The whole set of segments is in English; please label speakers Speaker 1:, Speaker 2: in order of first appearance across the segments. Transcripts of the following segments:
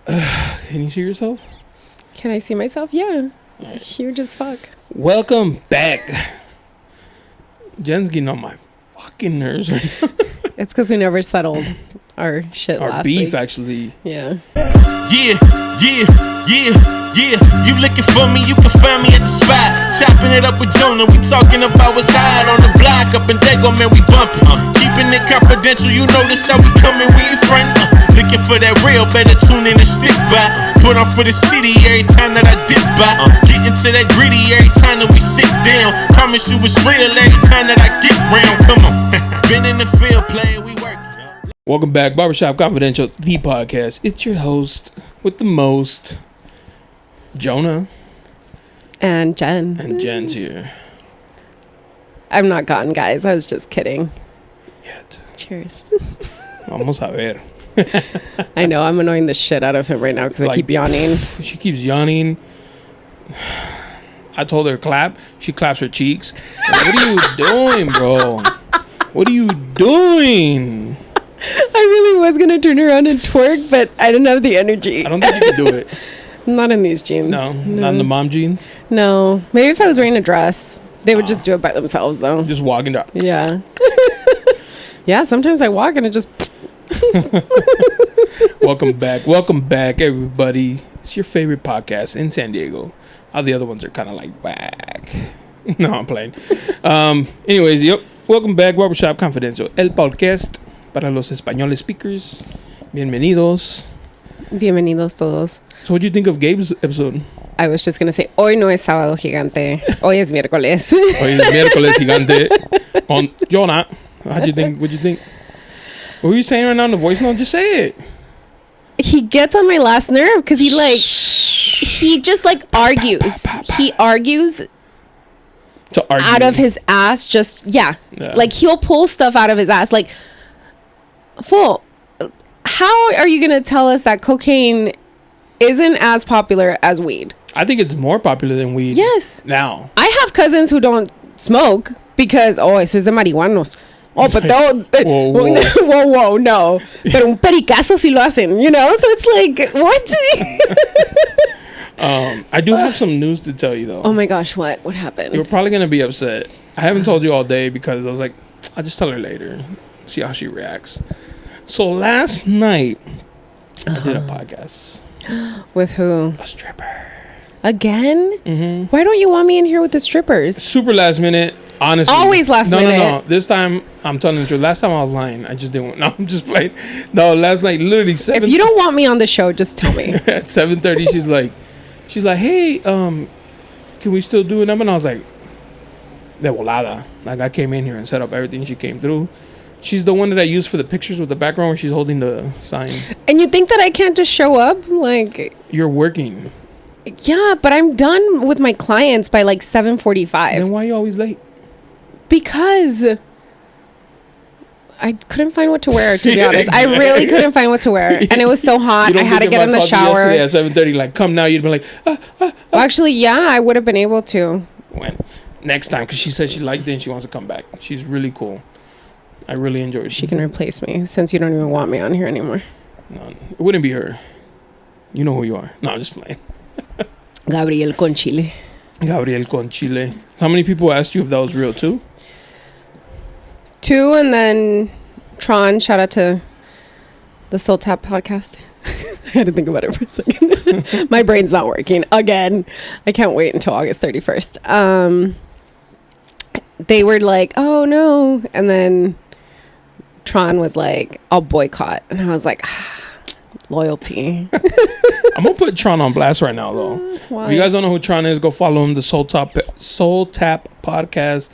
Speaker 1: Can you see yourself?
Speaker 2: Can I see myself? Yeah.
Speaker 1: Right.
Speaker 2: Huge as fuck.
Speaker 1: Welcome back. Jen's getting on my fucking nerves right now.
Speaker 2: It's because we never settled our shit
Speaker 1: Our
Speaker 2: last
Speaker 1: beef,
Speaker 2: week.
Speaker 1: actually.
Speaker 2: Yeah.
Speaker 3: Yeah. You looking for me, you can find me at the spot. Chopping it up with Jonah, we talking about what's hot on the block. Up in Dago, man, we bumping. Keeping it confidential, you notice how we coming, we in front. Looking for that real, better tune in and stick by. Put on for the city every time that I dip by. Getting to that gritty every time that we sit down. Promise you it's real every time that I get round. Come on. Been in the field playing, we work.
Speaker 1: Welcome back, Barbershop Confidential, the podcast. It's your host with the most, Jonah.
Speaker 2: And Jen.
Speaker 1: And Jen's here.
Speaker 2: I'm not gone, guys. I was just kidding.
Speaker 1: Yet.
Speaker 2: Cheers.
Speaker 1: Vamos a ver.
Speaker 2: I know. I'm annoying the shit out of him right now because I keep yawning.
Speaker 1: She keeps yawning. I told her clap. She claps her cheeks. Like, what are you doing, bro? What are you doing?
Speaker 2: I really was going to turn around and twerk, but I didn't have the energy.
Speaker 1: I don't think you can do it.
Speaker 2: Not in these jeans.
Speaker 1: No, not in the mom jeans.
Speaker 2: No. Maybe if I was wearing a dress, they would just do it by themselves, though.
Speaker 1: Just walking down.
Speaker 2: Yeah. Yeah, sometimes I walk and it just...
Speaker 1: Welcome back, everybody. It's your favorite podcast in San Diego. All the other ones are kind of like whack. No, I'm playing. Anyways, yep. Welcome back, Barbershop Confidential, el podcast para los españoles speakers. Bienvenidos.
Speaker 2: Bienvenidos todos.
Speaker 1: So what do you think of Gabe's episode?
Speaker 2: I was just going to say, hoy no es sábado gigante. Hoy es miércoles.
Speaker 1: Hoy es miércoles gigante on Jonah. How'd you think? What'd you think? What were you saying right now in the voice note? Just say it.
Speaker 2: He gets on my last nerve because he just argues. He argues
Speaker 1: to argue
Speaker 2: out of his ass. Yeah. Like he'll pull stuff out of his ass. Like, fool, how are you going to tell us that cocaine isn't as popular as weed?
Speaker 1: I think it's more popular than weed.
Speaker 2: Yes.
Speaker 1: Now.
Speaker 2: I have cousins who don't smoke because, eso es de marihuanos. Oh, but whoa, no. Pero un pericazo sí lo hacen, you know? So it's like, what?
Speaker 1: I do have some news to tell you, though.
Speaker 2: Oh, my gosh, what? What happened?
Speaker 1: You're probably going to be upset. I haven't told you all day because I was like, I'll just tell her later. See how she reacts. So last night, I did a podcast.
Speaker 2: With who?
Speaker 1: A stripper.
Speaker 2: Again?
Speaker 1: Mm-hmm.
Speaker 2: Why don't you want me in here with the strippers?
Speaker 1: Super last minute. Honestly.
Speaker 2: Always last minute.
Speaker 1: No. This time, I'm telling the truth. Last time I was lying. I just didn't. No, I'm just playing. No, last night, literally 7.
Speaker 2: If you don't want me on the show, just tell me.
Speaker 1: At 7:30, she's like, hey, can we still do it? And I was like, de volada. Like, I came in here and set up everything. She came through. She's the one that I used for the pictures with the background where she's holding the sign. And
Speaker 2: you think that I can't just show up? Like,
Speaker 1: you're working.
Speaker 2: Yeah, but I'm done with my clients by like 7:45.
Speaker 1: Then why are you always late?
Speaker 2: Because I couldn't find what to wear, to be honest. I really couldn't find what to wear. And it was so hot. I had to get in the shower.
Speaker 1: At 7:30, like, come now. You'd be like,
Speaker 2: Well, actually, yeah, I would have been able to.
Speaker 1: When? Next time, because she said she liked it and she wants to come back. She's really cool. I really enjoyed it.
Speaker 2: She can replace me since you don't even want me on here anymore.
Speaker 1: No, it wouldn't be her. You know who you are. No, I'm just playing.
Speaker 2: Gabriel con chile.
Speaker 1: Gabriel con chile. How many people asked you if that was real too?
Speaker 2: 2, and then Tron. Shout out to the Soul Tap podcast. I had to think about it for a second. My brain's not working again. I can't wait until August 31st. They were like, oh no. And then Tron was like, I'll boycott. And I was like, loyalty.
Speaker 1: I'm going to put Tron on blast right now, though.
Speaker 2: Why?
Speaker 1: If you guys don't know who Tron is, go follow him, the Soul Tap podcast.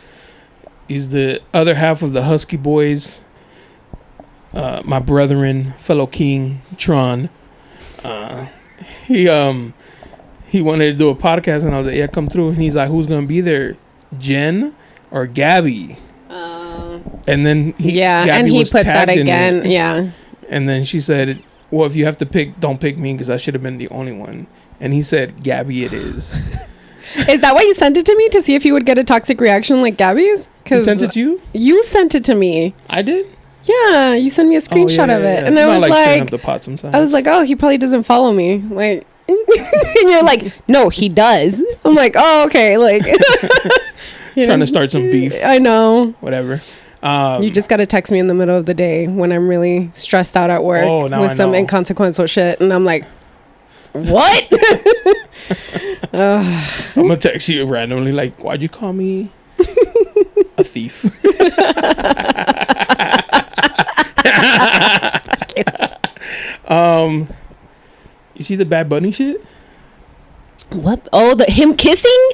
Speaker 1: He's the other half of the Husky Boys. My brethren, fellow king, Tron. He wanted to do a podcast, and I was like, yeah, come through. And he's like, who's going to be there? Jen or Gabby? And then Gabby
Speaker 2: and he put that again. Yeah.
Speaker 1: And then she said, well, if you have to pick, don't pick me because I should have been the only one. And he said, Gabby it is.
Speaker 2: Is that why you sent it to me? To see if you would get a toxic reaction like Gabby's?
Speaker 1: He sent it to you?
Speaker 2: You sent it to me.
Speaker 1: I did?
Speaker 2: Yeah, you sent me a screenshot of it, and I was
Speaker 1: like, up the pot sometimes.
Speaker 2: I was like, oh, he probably doesn't follow me. Like, and you're like, no, he does. I'm like, oh, okay, like,
Speaker 1: trying to start some beef.
Speaker 2: I know.
Speaker 1: Whatever.
Speaker 2: You just got to text me in the middle of the day when I'm really stressed out at work with some inconsequential shit, and I'm like, what?
Speaker 1: I'm gonna text you randomly, like, why'd you call me a thief? You see the Bad Bunny shit?
Speaker 2: What? Oh, him kissing?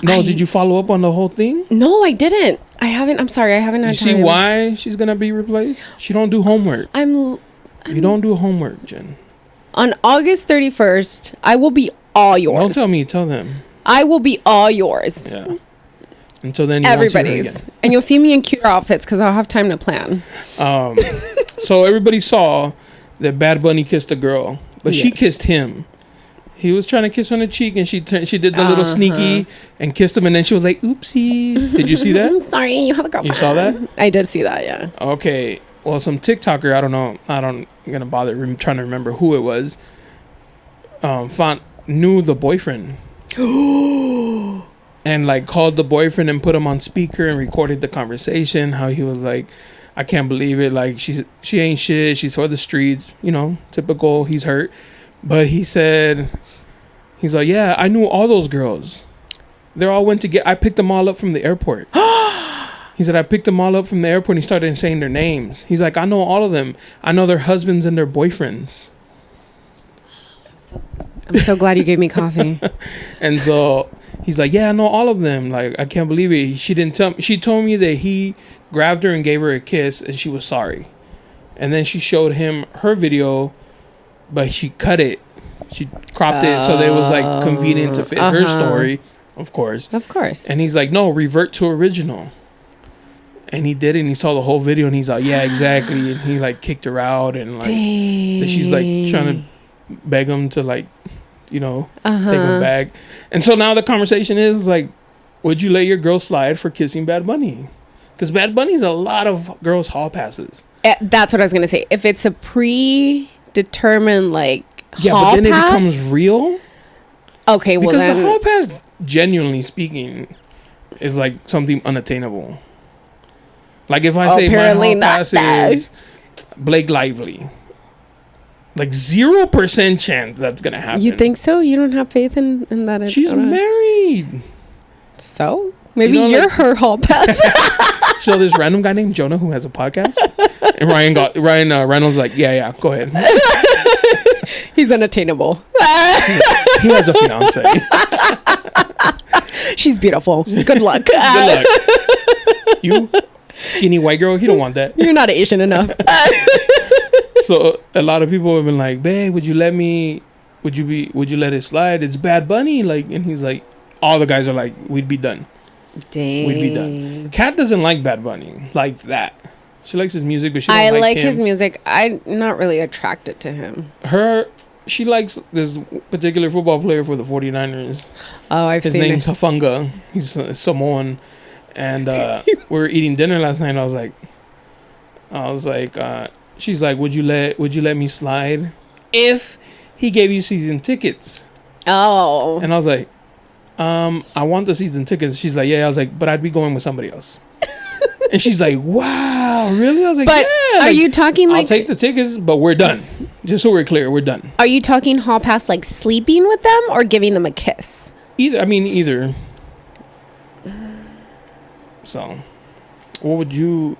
Speaker 1: No, did you follow up on the whole thing?
Speaker 2: No, I didn't. I haven't. I'm sorry, I haven't had time.
Speaker 1: You see why she's gonna be replaced? She don't do homework. You don't do homework, Jen.
Speaker 2: On August 31st, I will be all yours.
Speaker 1: Don't tell me. Tell them.
Speaker 2: I will be all yours.
Speaker 1: Yeah. Until then,
Speaker 2: everybody's, and you'll see me in cuter outfits because I'll have time to plan.
Speaker 1: So everybody saw that Bad Bunny kissed a girl, but she kissed him. He was trying to kiss her on the cheek, and she did the little sneaky and kissed him, and then she was like, "Oopsie!" Did you see that?
Speaker 2: Sorry, you have a girlfriend.
Speaker 1: You saw that?
Speaker 2: I did see that. Yeah.
Speaker 1: Okay. Well, some TikToker, I don't know. I'm gonna bother trying to remember who it was. Knew the boyfriend. And like called the boyfriend and put him on speaker and recorded the conversation. How he was like, I can't believe it. Like she ain't shit. She's for the streets. You know, typical. He's hurt. But he's like, yeah, I knew all those girls. They all went to I picked them all up from the airport. He said, I picked them all up from the airport, and he started saying their names. He's like, I know all of them. I know their husbands and their boyfriends.
Speaker 2: I'm so glad you gave me coffee.
Speaker 1: And so he's like, yeah, I know all of them. Like, I can't believe it. She didn't tell me. She told me that he grabbed her and gave her a kiss, and she was sorry. And then she showed him her video, but she cut it. She cropped it so that it was like convenient to fit her story, of course.
Speaker 2: Of course.
Speaker 1: And he's like, no, revert to original. And he did it, and he saw the whole video, and he's like, yeah, exactly. And he like kicked her out, and like she's like trying to beg him to like, you know, take him back. And so now the conversation is like, would you let your girl slide for kissing Bad Bunny? Because Bad Bunny's a lot of girls' hall passes.
Speaker 2: That's what I was gonna say. If it's a predetermined like
Speaker 1: hall but then pass, it becomes real.
Speaker 2: Okay, well
Speaker 1: because
Speaker 2: then,
Speaker 1: the hall pass, genuinely speaking, is like something unattainable. Like if I say my hall pass is Blake Lively, like 0% chance that's gonna happen.
Speaker 2: You think so? You don't have faith in that?
Speaker 1: She's married.
Speaker 2: So maybe you're like, her hall pass.
Speaker 1: So this random guy named Jonah who has a podcast, and Ryan Reynolds like, yeah, go ahead.
Speaker 2: He's unattainable.
Speaker 1: He has a fiance.
Speaker 2: She's beautiful. Good luck.
Speaker 1: Good luck. You skinny white girl, he don't want that.
Speaker 2: You're not Asian enough.
Speaker 1: So a lot of people have been like, babe, would you let it slide? It's Bad Bunny. Like, and he's like, all the guys are like, we'd be done.
Speaker 2: Dang.
Speaker 1: We'd be done. Kat doesn't like Bad Bunny like that. She likes his music, but she don't
Speaker 2: like his music. I'm not really attracted to him.
Speaker 1: She likes this particular football player for the 49ers.
Speaker 2: Oh, I've seen it.
Speaker 1: His name's Hafunga. He's Samoan. And we were eating dinner last night. And I was like, she's like, would you let me slide if he gave you season tickets?
Speaker 2: Oh.
Speaker 1: And I was like, I want the season tickets. She's like, yeah. I was like, but I'd be going with somebody else. And she's like, wow, really? I was like,
Speaker 2: but
Speaker 1: yeah.
Speaker 2: Are you talking like...
Speaker 1: I'll take the tickets, but we're done. Just so we're clear, we're done.
Speaker 2: Are you talking hall pass like sleeping with them or giving them a kiss?
Speaker 1: Either. So, what would you,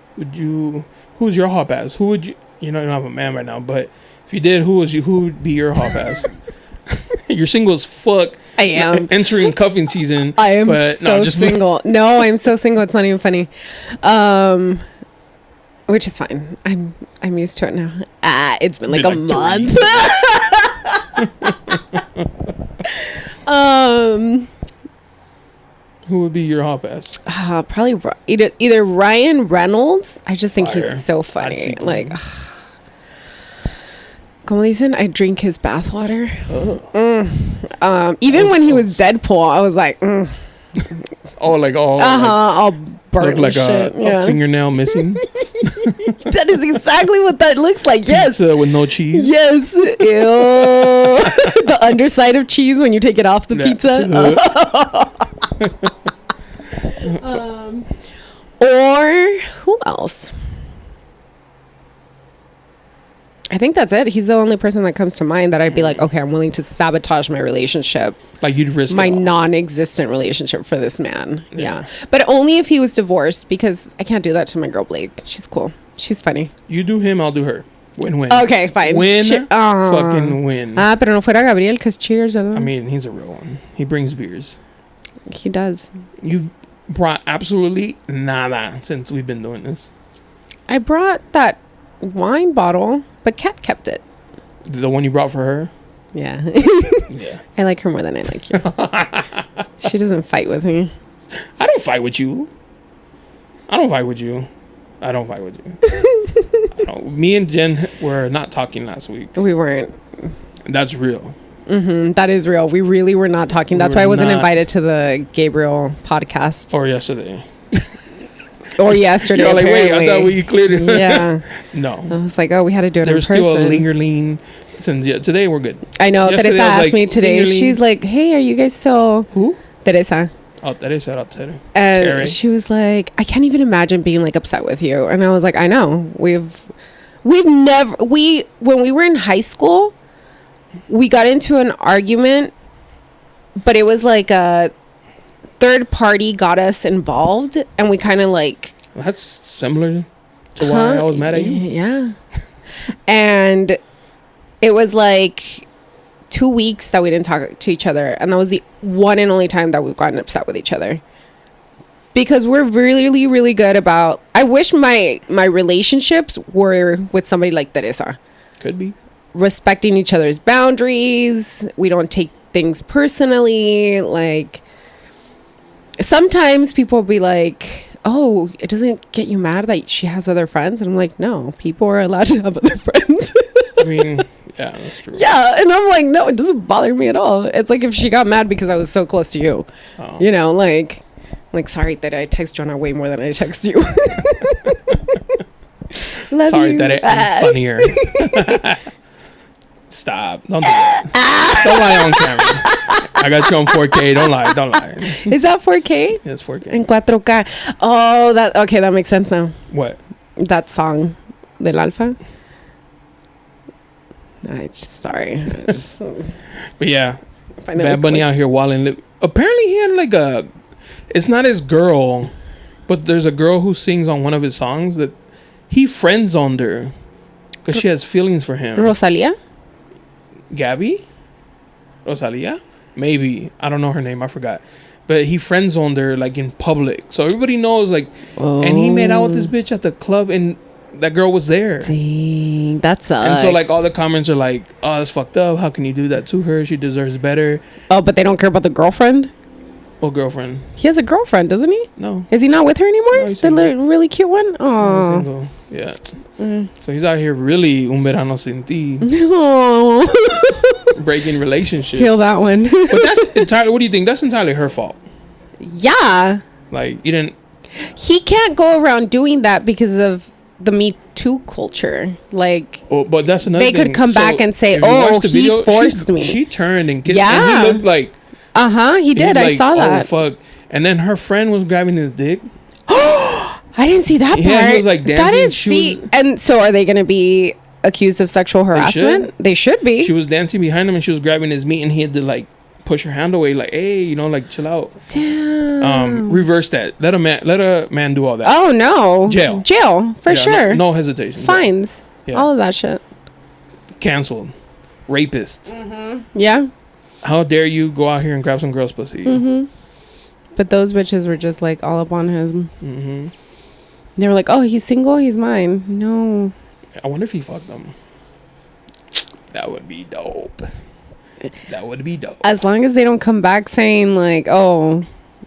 Speaker 1: who's your hall pass? Who would you don't have a man right now, but if you did, who would be your hall pass? You're single as fuck.
Speaker 2: I am
Speaker 1: entering cuffing season.
Speaker 2: I am so single. No, I'm so single. It's not even funny. Which is fine. I'm used to it now. It's been like a month.
Speaker 1: Who would be your hall pass?
Speaker 2: Probably either Ryan Reynolds. I just think he's so funny. Like, como dicen, I drink his bathwater. Even when he was Deadpool, I was like,
Speaker 1: all
Speaker 2: all burnt
Speaker 1: like
Speaker 2: shit.
Speaker 1: a fingernail missing.
Speaker 2: That is exactly what that looks like. Yes.
Speaker 1: Pizza with no cheese.
Speaker 2: Yes. Ew. The underside of cheese when you take it off the pizza. Or who else? I think that's it. He's the only person that comes to mind that I'd be like, okay, I'm willing to sabotage my relationship.
Speaker 1: Like you'd risk
Speaker 2: my non-existent relationship for this man. Yeah. But only if he was divorced, because I can't do that to my girl Blake. She's cool. She's funny.
Speaker 1: You do him, I'll do her. Win-win.
Speaker 2: Okay, fine.
Speaker 1: Fucking win.
Speaker 2: Pero no fuera Gabriel, because cheers. I
Speaker 1: mean, he's a real one. He brings beers.
Speaker 2: He does.
Speaker 1: You've brought absolutely nada since we've been doing this.
Speaker 2: I brought that wine bottle, but Kat kept it.
Speaker 1: The one you brought for her?
Speaker 2: Yeah.
Speaker 1: Yeah.
Speaker 2: I like her more than I like you. She doesn't fight with me.
Speaker 1: I don't fight with you. Me and Jen were not talking last week.
Speaker 2: We weren't.
Speaker 1: That's real.
Speaker 2: Mm-hmm. That is real. We really were not talking. That's why I wasn't invited to the Gabriel podcast.
Speaker 1: Or yesterday.
Speaker 2: Or yesterday.
Speaker 1: You're like, wait, I thought we cleared it.
Speaker 2: Yeah.
Speaker 1: No.
Speaker 2: I was like, oh, we had to do it in person.
Speaker 1: There's still a lingering. Since today we're good.
Speaker 2: I know.
Speaker 1: Yesterday,
Speaker 2: Teresa asked me today.
Speaker 1: Lingerling.
Speaker 2: She's like, hey, are you guys still...
Speaker 1: Who?
Speaker 2: Teresa.
Speaker 1: Oh, Teresa. I'll tell her.
Speaker 2: And
Speaker 1: Terry.
Speaker 2: she was like, I can't even imagine being like upset with you. And I was like, I know. We've never... when we were in high school, we got into an argument, but it was like a third party got us involved, and we kind of like...
Speaker 1: That's similar to why I was mad at you.
Speaker 2: Yeah. And it was like 2 weeks that we didn't talk to each other, and that was the one and only time that we've gotten upset with each other, because we're really, really good about... I wish my relationships were with somebody like Teresa.
Speaker 1: Could be.
Speaker 2: Respecting each other's boundaries. We don't take things personally. Like, sometimes people will be like, oh, it doesn't get you mad that she has other friends? And I'm like, no, people are allowed to have other friends.
Speaker 1: I mean, yeah, that's true.
Speaker 2: Yeah, and I'm like, no, it doesn't bother me at all. It's like if she got mad because I was so close to you. Oh. You know, like, sorry that I text Jonah way more than I text you. Love
Speaker 1: sorry
Speaker 2: you.
Speaker 1: that I'm funnier. Stop. Don't do that. Don't lie on camera. I got you on 4K. Don't lie.
Speaker 2: Is that 4K?
Speaker 1: Yeah, it's 4K.
Speaker 2: En 4K. Oh, that makes sense now.
Speaker 1: What?
Speaker 2: That song, Del Alfa. Sorry.
Speaker 1: But yeah, Bad Bunny out here wilding. Apparently he had like a... It's not his girl, but there's a girl who sings on one of his songs that he friend-zoned her because she has feelings for him.
Speaker 2: Rosalia?
Speaker 1: Gabby? Rosalia? Maybe. I don't know her name. I forgot. But he friend-zoned her like in public. So everybody knows like... Oh. And he made out with this bitch at the club and that girl was there.
Speaker 2: Dang, that sucks.
Speaker 1: And so like all the comments are like, oh, that's fucked up. How can you do that to her? She deserves better.
Speaker 2: Oh, but they don't care about the girlfriend?
Speaker 1: What girlfriend?
Speaker 2: He has a girlfriend, doesn't he?
Speaker 1: No.
Speaker 2: Is he not with her anymore?
Speaker 1: No,
Speaker 2: the really cute one? Oh.
Speaker 1: No, yeah. So he's out here really un verano sin ti. Breaking relationships.
Speaker 2: Kill that one.
Speaker 1: But that's entirely... What do you think? That's entirely her fault.
Speaker 2: Yeah.
Speaker 1: Like, you didn't...
Speaker 2: He can't go around doing that because of the Me Too culture. Like...
Speaker 1: Oh, but that's another
Speaker 2: thing. They could come back and say, oh, he
Speaker 1: video,
Speaker 2: forced me.
Speaker 1: She turned and kissed him. And he looked like...
Speaker 2: He did. I saw that.
Speaker 1: Oh, fuck. And then her friend was grabbing his dick.
Speaker 2: I didn't see that part.
Speaker 1: Yeah, he was like dancing.
Speaker 2: That is... And so are they going to be accused of sexual harassment? They should be.
Speaker 1: She was dancing behind him and she was grabbing his meat and he had to like push her hand away like, hey, you know, like chill out.
Speaker 2: Damn.
Speaker 1: Reverse that. Let a man do all that.
Speaker 2: Oh no.
Speaker 1: Jail
Speaker 2: for sure.
Speaker 1: No hesitation.
Speaker 2: Fines. Yeah. All of that shit.
Speaker 1: Canceled. Rapist.
Speaker 2: Mm-hmm. Yeah.
Speaker 1: How dare you go out here and grab some girl's pussy?
Speaker 2: Mm-hmm. But those bitches were just like all up on him.
Speaker 1: Mm-hmm.
Speaker 2: They were like, oh, he's single, he's mine. No.
Speaker 1: I wonder if he fucked them. That would be dope. As
Speaker 2: long as they don't come back saying like, oh,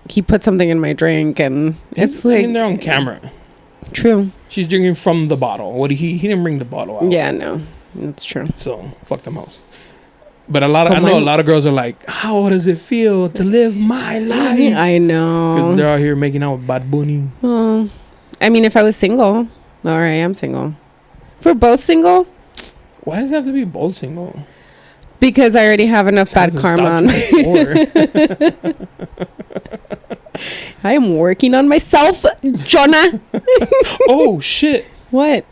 Speaker 2: he put something in my drink, and it's like... I mean,
Speaker 1: they're on camera.
Speaker 2: True.
Speaker 1: She's drinking from the bottle. What he didn't bring the bottle out.
Speaker 2: Yeah, no. That's true.
Speaker 1: So, fuck them hoes. But I know a lot of girls are like, how does it feel to live my life?
Speaker 2: I know.
Speaker 1: Because they're out here making out with Bad Bunny.
Speaker 2: Well, I mean, if I was single, All right, I'm single. For both single?
Speaker 1: Why does it have to be both single?
Speaker 2: Because I already have enough bad karma on me. I am working on myself, Jonah.
Speaker 1: Oh, shit.
Speaker 2: What?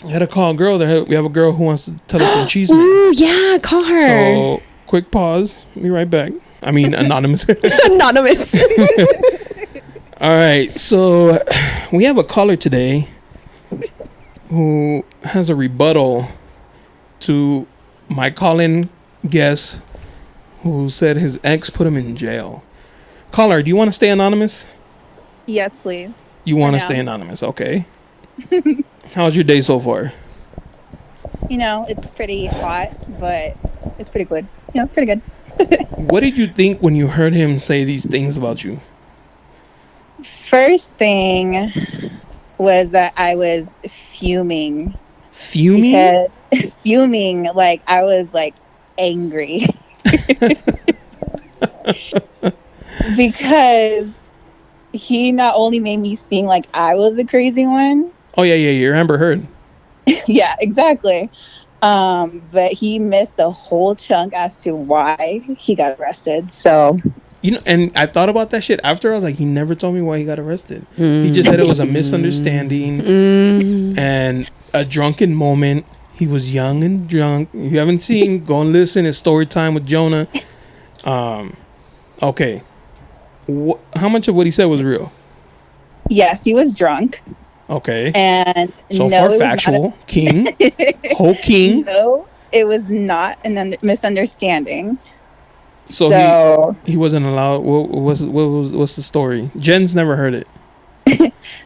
Speaker 1: I had to call a girl. We have a girl who wants to tell us some cheese.
Speaker 2: Ooh, yeah, call her.
Speaker 1: So, quick pause. Be right back. I mean, anonymous.
Speaker 2: Anonymous.
Speaker 1: All right. So, we have a caller today who has a rebuttal to my call-in guest who said his ex put him in jail. Caller, do you want to stay anonymous?
Speaker 4: Yes, please.
Speaker 1: You want to stay anonymous, okay? How's your day so far?
Speaker 4: You know, it's pretty hot, but it's pretty good. You know, pretty good.
Speaker 1: What did you think when you heard him say these things about you?
Speaker 4: First thing was that I was fuming.
Speaker 1: Fuming?
Speaker 4: Fuming, like I was like angry. Because he not only made me seem like I was the crazy one.
Speaker 1: Oh, yeah, you're Amber Heard.
Speaker 4: Yeah, exactly. But he missed a whole chunk as to why he got arrested. So,
Speaker 1: you know, and I thought about that shit after. I was like, he never told me why he got arrested. He just said it was a misunderstanding and a drunken moment. He was young and drunk. If you haven't seen, go and listen. It's story time with Jonah. Okay. How much of what he said was real?
Speaker 4: Yes, he was drunk.
Speaker 1: Okay.
Speaker 4: And
Speaker 1: so far factual. King. Whole king.
Speaker 4: No, it was not a misunderstanding.
Speaker 1: So he wasn't allowed. What's the story? Jen's never heard it.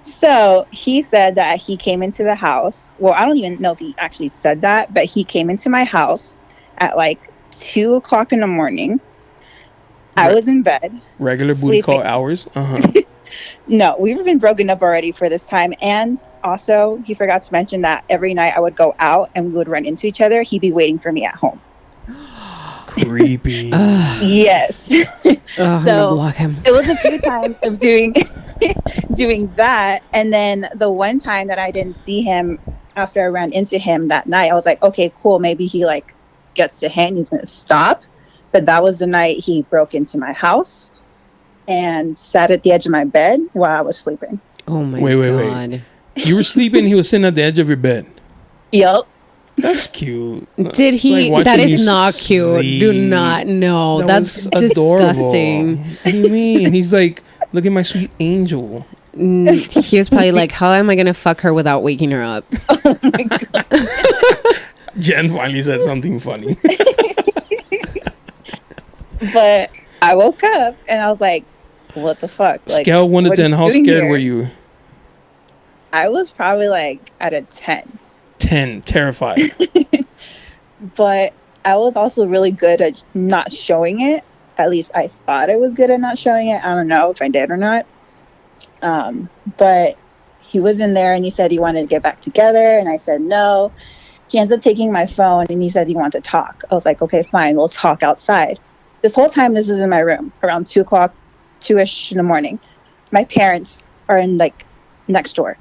Speaker 4: So he said that he came into the house. Well, I don't even know if he actually said that, but he came into my house at like 2:00 in the morning. I was in bed.
Speaker 1: Regular booty call hours.
Speaker 4: No, we've been broken up already for this time. And also, he forgot to mention that every night I would go out and we would run into each other. He'd be waiting for me at home.
Speaker 1: Creepy.
Speaker 4: Yes.
Speaker 2: I'm gonna block him.
Speaker 4: It was a few times of doing that. And then the one time that I didn't see him after I ran into him that night, I was like, okay, cool. Maybe he like gets the hang. He's going to stop. But that was the night he broke into my house and sat at the edge of my bed while I was sleeping.
Speaker 2: Oh my God.
Speaker 1: Wait. You were sleeping, he was sitting at the edge of your bed.
Speaker 4: Yep.
Speaker 1: That's cute.
Speaker 2: Did he?
Speaker 1: Like
Speaker 2: that is not cute. Do not. No, that's disgusting.
Speaker 1: What do you mean? He's like, look at my sweet angel.
Speaker 2: He was probably like, how am I going to fuck her without waking her up?
Speaker 4: Oh my God.
Speaker 1: Jen finally said something funny.
Speaker 4: But I woke up and I was like, what the fuck? Like,
Speaker 1: Scale 1 to 10, how scared were you?
Speaker 4: I was probably like at a 10.
Speaker 1: 10, terrified.
Speaker 4: But I was also really good at not showing it. At least I thought I was good at not showing it. I don't know if I did or not. But he was in there and he said he wanted to get back together. And I said no. He ends up taking my phone and he said he wanted to talk. I was like, okay, fine. We'll talk outside. This whole time, this is in my room around 2:ish in the morning. My parents are in like next door.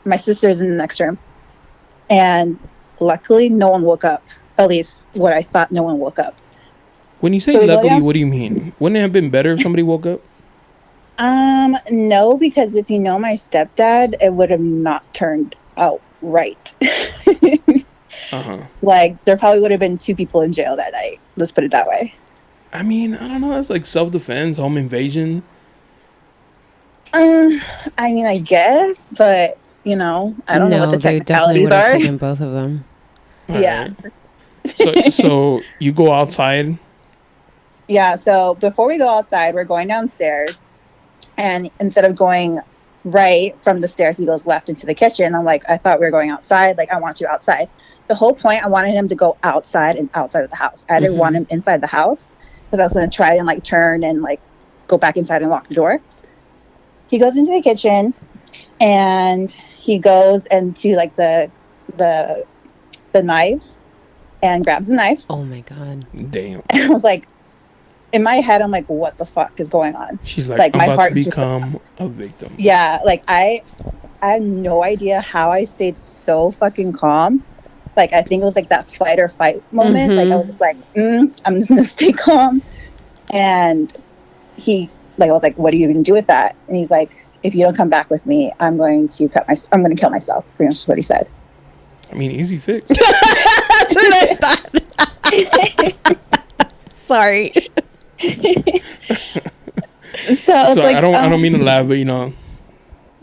Speaker 4: My sister's in the next room. And luckily, no one woke up. At least what I thought, no one woke up.
Speaker 1: When you say luckily, what do you mean? Wouldn't it have been better if somebody woke up?
Speaker 4: No, because if you know my stepdad, it would have not turned out right. Like, there probably would have been 2 people in jail that night. Let's put it that way.
Speaker 1: I mean, I don't know. That's like self-defense, home invasion.
Speaker 4: I mean, I guess, but, you know, I don't know what the technicalities are.
Speaker 2: Taken both of them.
Speaker 4: Yeah.
Speaker 1: Right. So you go outside?
Speaker 4: Yeah, so before we go outside, we're going downstairs. And instead of going right from the stairs, he goes left into the kitchen. I'm like, I thought we were going outside. Like, I want you outside. The whole point, I wanted him to go outside and outside of the house. I didn't want him inside the house. Because I was going to try and like turn and like go back inside and lock the door. He goes into the kitchen and he goes into like the knives and grabs the knife.
Speaker 2: Oh my God.
Speaker 1: Damn.
Speaker 4: And I was like, in my head, I'm like, what the fuck is going on?
Speaker 1: She's like I'm
Speaker 4: my
Speaker 1: about
Speaker 4: heart
Speaker 1: to become a victim.
Speaker 4: Yeah, like I I have no idea how I stayed so fucking calm. Like, I think it was like that fight or fight moment. Like, I was just like, I'm just gonna stay calm. And he, like, I was like, what are you gonna do with that? And he's like, if you don't come back with me, I'm going to kill myself. Pretty much what he said.
Speaker 1: I mean, easy fix.
Speaker 2: That's what I thought. Sorry.
Speaker 4: So like,
Speaker 1: I don't mean to laugh, but you know.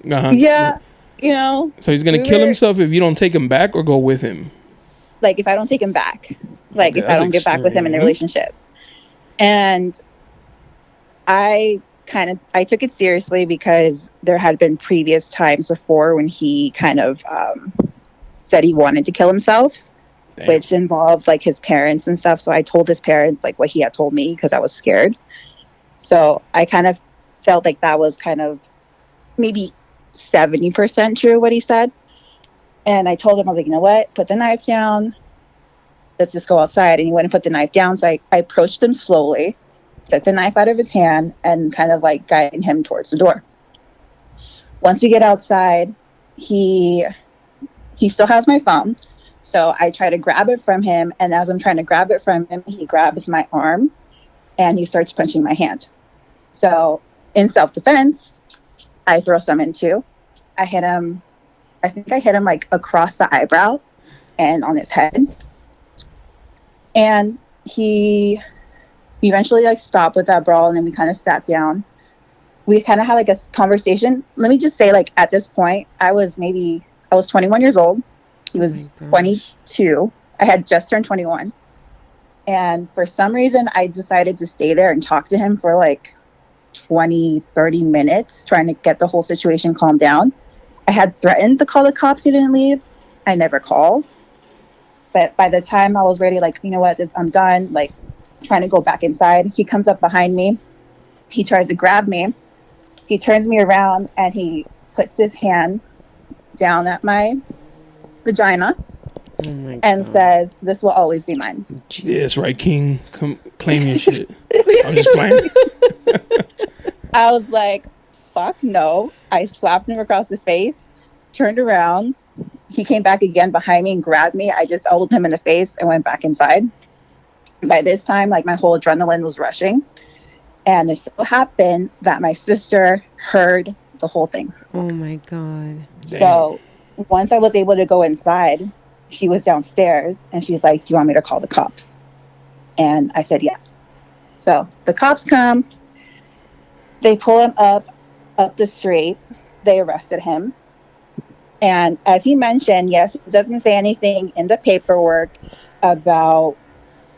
Speaker 4: Yeah, you know.
Speaker 1: So he's gonna kill himself if you don't take him back or go with him.
Speaker 4: Like, if I don't take him back, like, if I don't get back with him in the relationship. And I took it seriously because there had been previous times before when he kind of said he wanted to kill himself. Damn. Which involved like his parents and stuff. So I told his parents like what he had told me because I was scared. So I kind of felt like that was kind of maybe 70% true what he said. And I told him, I was like, you know what? Put the knife down. Let's just go outside. And he went and put the knife down. So I approached him slowly, took the knife out of his hand, and kind of like guiding him towards the door. Once we get outside, he still has my phone. So I try to grab it from him. And as I'm trying to grab it from him, he grabs my arm and he starts punching my hand. So in self-defense, I throw some in too. I think I hit him like across the eyebrow and on his head. And he eventually like stopped with that brawl, and then we kind of sat down. We kind of had like a conversation. Let me just say, like, at this point, I was 21 years old. He was 22. I had just turned 21. And for some reason, I decided to stay there and talk to him for like 20, 30 minutes, trying to get the whole situation calmed down. I had threatened to call the cops. He didn't leave. I never called. But by the time I was ready, like, you know what, I'm done, like, trying to go back inside, he comes up behind me. He tries to grab me. He turns me around and he puts his hand down at my vagina and says, "This will always be mine."
Speaker 1: Yes, right, King. Come claim your shit. I'm just playing.
Speaker 4: I was like, fuck no. I slapped him across the face, turned around. He came back again behind me and grabbed me. I just elbowed him in the face and went back inside. By this time, like, my whole adrenaline was rushing. And it so happened that my sister heard the whole thing.
Speaker 2: Oh my God.
Speaker 4: So once I was able to go inside, she was downstairs and she's like, "Do you want me to call the cops?" And I said, yeah. So the cops come, they pull him up the street, they arrested him. And as he mentioned, yes, it doesn't say anything in the paperwork about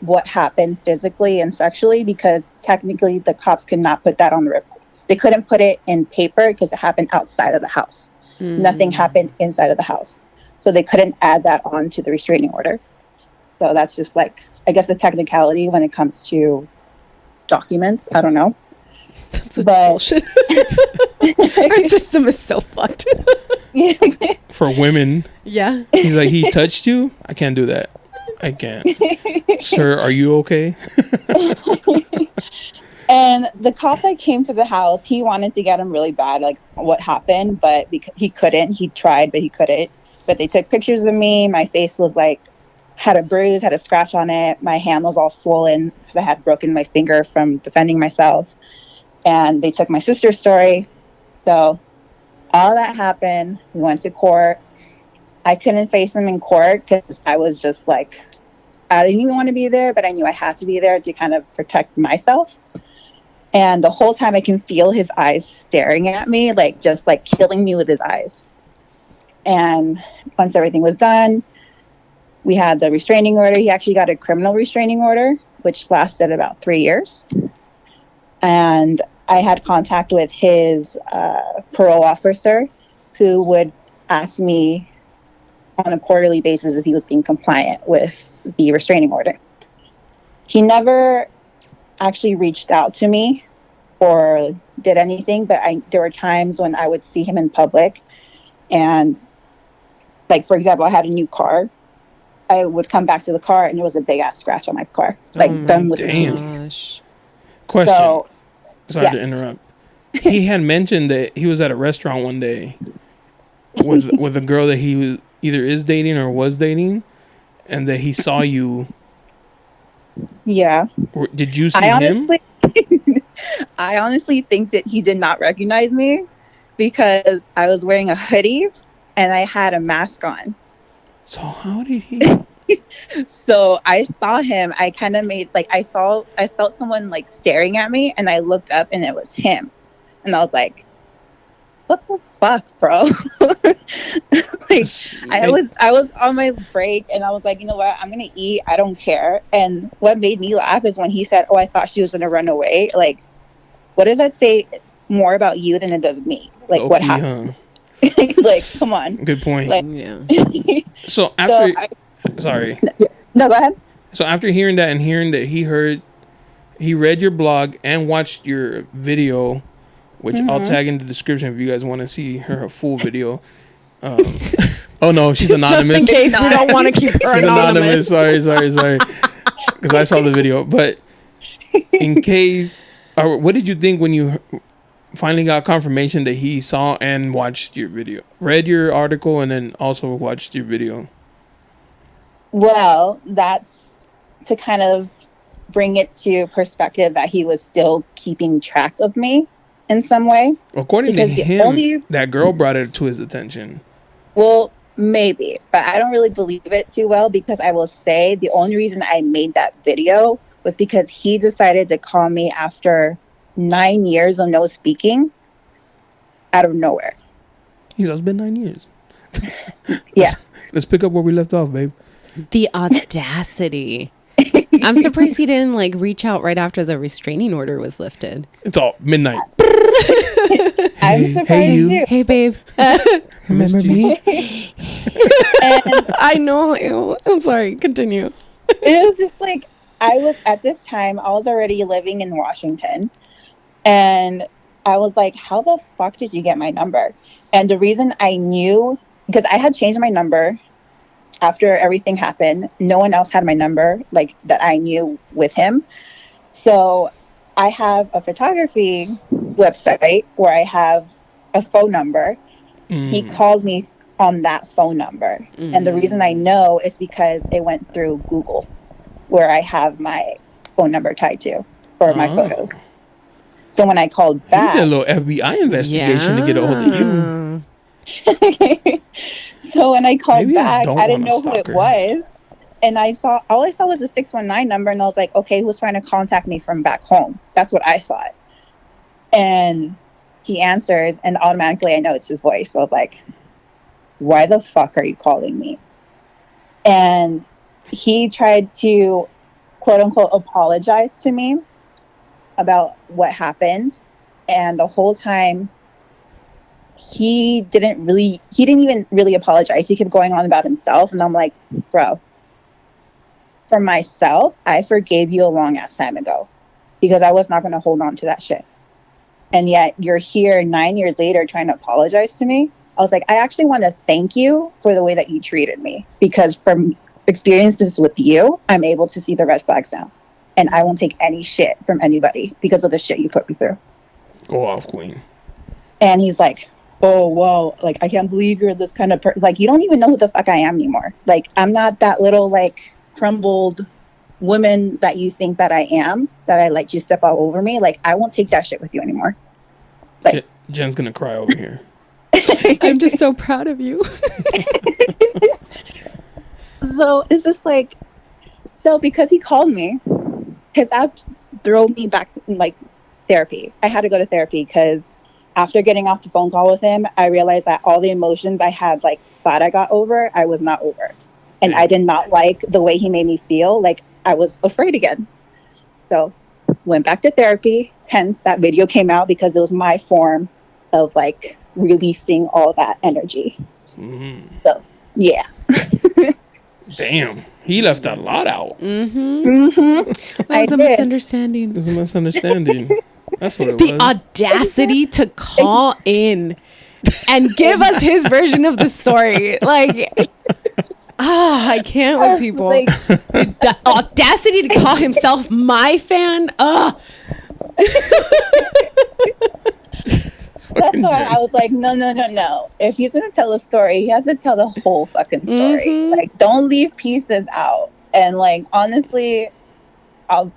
Speaker 4: what happened physically and sexually, because technically the cops could not put that on the report. They couldn't put it in paper because it happened outside of the house. Nothing happened inside of the house. So they couldn't add that on to the restraining order. So that's just like, I guess, a technicality when it comes to documents. I don't know.
Speaker 2: That's bullshit. Our system is so fucked.
Speaker 1: For women.
Speaker 2: Yeah.
Speaker 1: He's like, he touched you? I can't do that. I can't. Sir, are you okay?
Speaker 4: And the cop that came to the house, he wanted to get him really bad, like, what happened, but he couldn't. He tried, but he couldn't. But they took pictures of me. My face was like, had a bruise, had a scratch on it. My hand was all swollen because I had broken my finger from defending myself. And they took my sister's story. So all that happened. We went to court. I couldn't face him in court because I was just like, I didn't even want to be there, but I knew I had to be there to kind of protect myself. And the whole time I can feel his eyes staring at me, like, just like killing me with his eyes. And once everything was done, we had the restraining order. He actually got a criminal restraining order, which lasted about 3 years. And I had contact with his parole officer, who would ask me on a quarterly basis if he was being compliant with the restraining order. He never actually reached out to me or did anything, but there were times when I would see him in public, and, like, for example, I had a new car. I would come back to the car and there was a big ass scratch on my car, like, done with the key.
Speaker 1: Question.
Speaker 4: So,
Speaker 1: sorry to interrupt. He had mentioned that he was at a restaurant one day with a girl that he was either is dating or was dating, and that he saw you.
Speaker 4: Yeah.
Speaker 1: Did you see him?
Speaker 4: I honestly think that he did not recognize me because I was wearing a hoodie and I had a mask on.
Speaker 1: So how did he?
Speaker 4: So I saw him. I kind of made like I felt someone like staring at me, and I looked up and it was him, and I was like, "What the fuck, bro?" Like I was on my break, and I was like, you know what? I'm gonna eat. I don't care. And what made me laugh is when he said, "Oh, I thought she was gonna run away." Like, what does that say more about you than it does me? Like, what happened? Huh? Like, come on.
Speaker 1: Good point.
Speaker 2: Like, yeah.
Speaker 1: So after, sorry.
Speaker 4: No, go ahead.
Speaker 1: So after hearing that and hearing that he read your blog and watched your video, which I'll tag in the description if you guys want to see her full video. Oh no, she's anonymous.
Speaker 2: Just in case we don't want to keep her anonymous.
Speaker 1: Sorry. Because I saw the video. But in case, what did you think when you finally got confirmation that he saw and watched your video, read your article, and then also watched your video?
Speaker 4: Well, that's to kind of bring it to perspective that he was still keeping track of me in some way.
Speaker 1: According to him, that girl brought it to his attention.
Speaker 4: Well, maybe, but I don't really believe it too well, because I will say the only reason I made that video was because he decided to call me after 9 years of no speaking out of nowhere.
Speaker 1: It's been 9 years.
Speaker 4: Yeah.
Speaker 1: Let's pick up where we left off, babe.
Speaker 2: The audacity. I'm surprised he didn't like reach out right after the restraining order was lifted.
Speaker 1: It's all midnight.
Speaker 4: I'm surprised too.
Speaker 2: Hey, babe. Remember me? I know. I'm sorry. Continue.
Speaker 4: It was just like, I was already living in Washington, and I was like, how the fuck did you get my number? And the reason I knew, because I had changed my number after everything happened. No one else had my number, like, that I knew with him. So I have a photography website where I have a phone number. He called me on that phone number. And the reason I know is because it went through Google, where I have my phone number tied to for my photos. So when I called back,
Speaker 1: he did a little FBI investigation to get a hold of you.
Speaker 4: So when I called back, I didn't know who it was. And all I saw was a 619 number. And I was like, okay, who's trying to contact me from back home? That's what I thought. And he answers, and automatically I know it's his voice. So I was like, why the fuck are you calling me? And he tried to, quote unquote, apologize to me about what happened. And the whole time, he didn't even really apologize. He kept going on about himself. And I'm like, bro, for myself, I forgave you a long ass time ago, because I was not going to hold on to that shit. And yet you're here 9 years later trying to apologize to me. I was like, I actually want to thank you for the way that you treated me, because from experiences with you, I'm able to see the red flags now. And I won't take any shit from anybody because of the shit you put me through.
Speaker 1: Go off, queen.
Speaker 4: And he's like, oh, whoa, like, I can't believe you're this kind of person. Like, you don't even know who the fuck I am anymore. Like, I'm not that little, like, crumbled woman that you think that I am, that I let you step all over me. Like, I won't take that shit with you anymore. It's like,
Speaker 1: Jen's gonna cry over here.
Speaker 2: I'm just so proud of you.
Speaker 4: So it's just like, so because he called me, his ass threw me back in, like, therapy. I had to go to therapy because after getting off the phone call with him, I realized that all the emotions I had, like, thought I got over, I was not over. And I did not like the way he made me feel. Like, I was afraid again. So went back to therapy. Hence that video came out, because it was my form of, like, releasing all that energy. So yeah.
Speaker 1: Damn, he left a lot out.
Speaker 2: It was a misunderstanding.
Speaker 1: It was a misunderstanding. That's what it was.
Speaker 2: The audacity to call in and give us his version of the story. Like, I can't with people.
Speaker 4: Like,
Speaker 2: The audacity to call himself my fan.
Speaker 1: Fucking
Speaker 4: why
Speaker 1: Jen.
Speaker 4: I was like, no. If he's gonna tell a story, he has to tell the whole fucking story.
Speaker 2: Mhm.
Speaker 4: Like, don't leave pieces out. And like, honestly,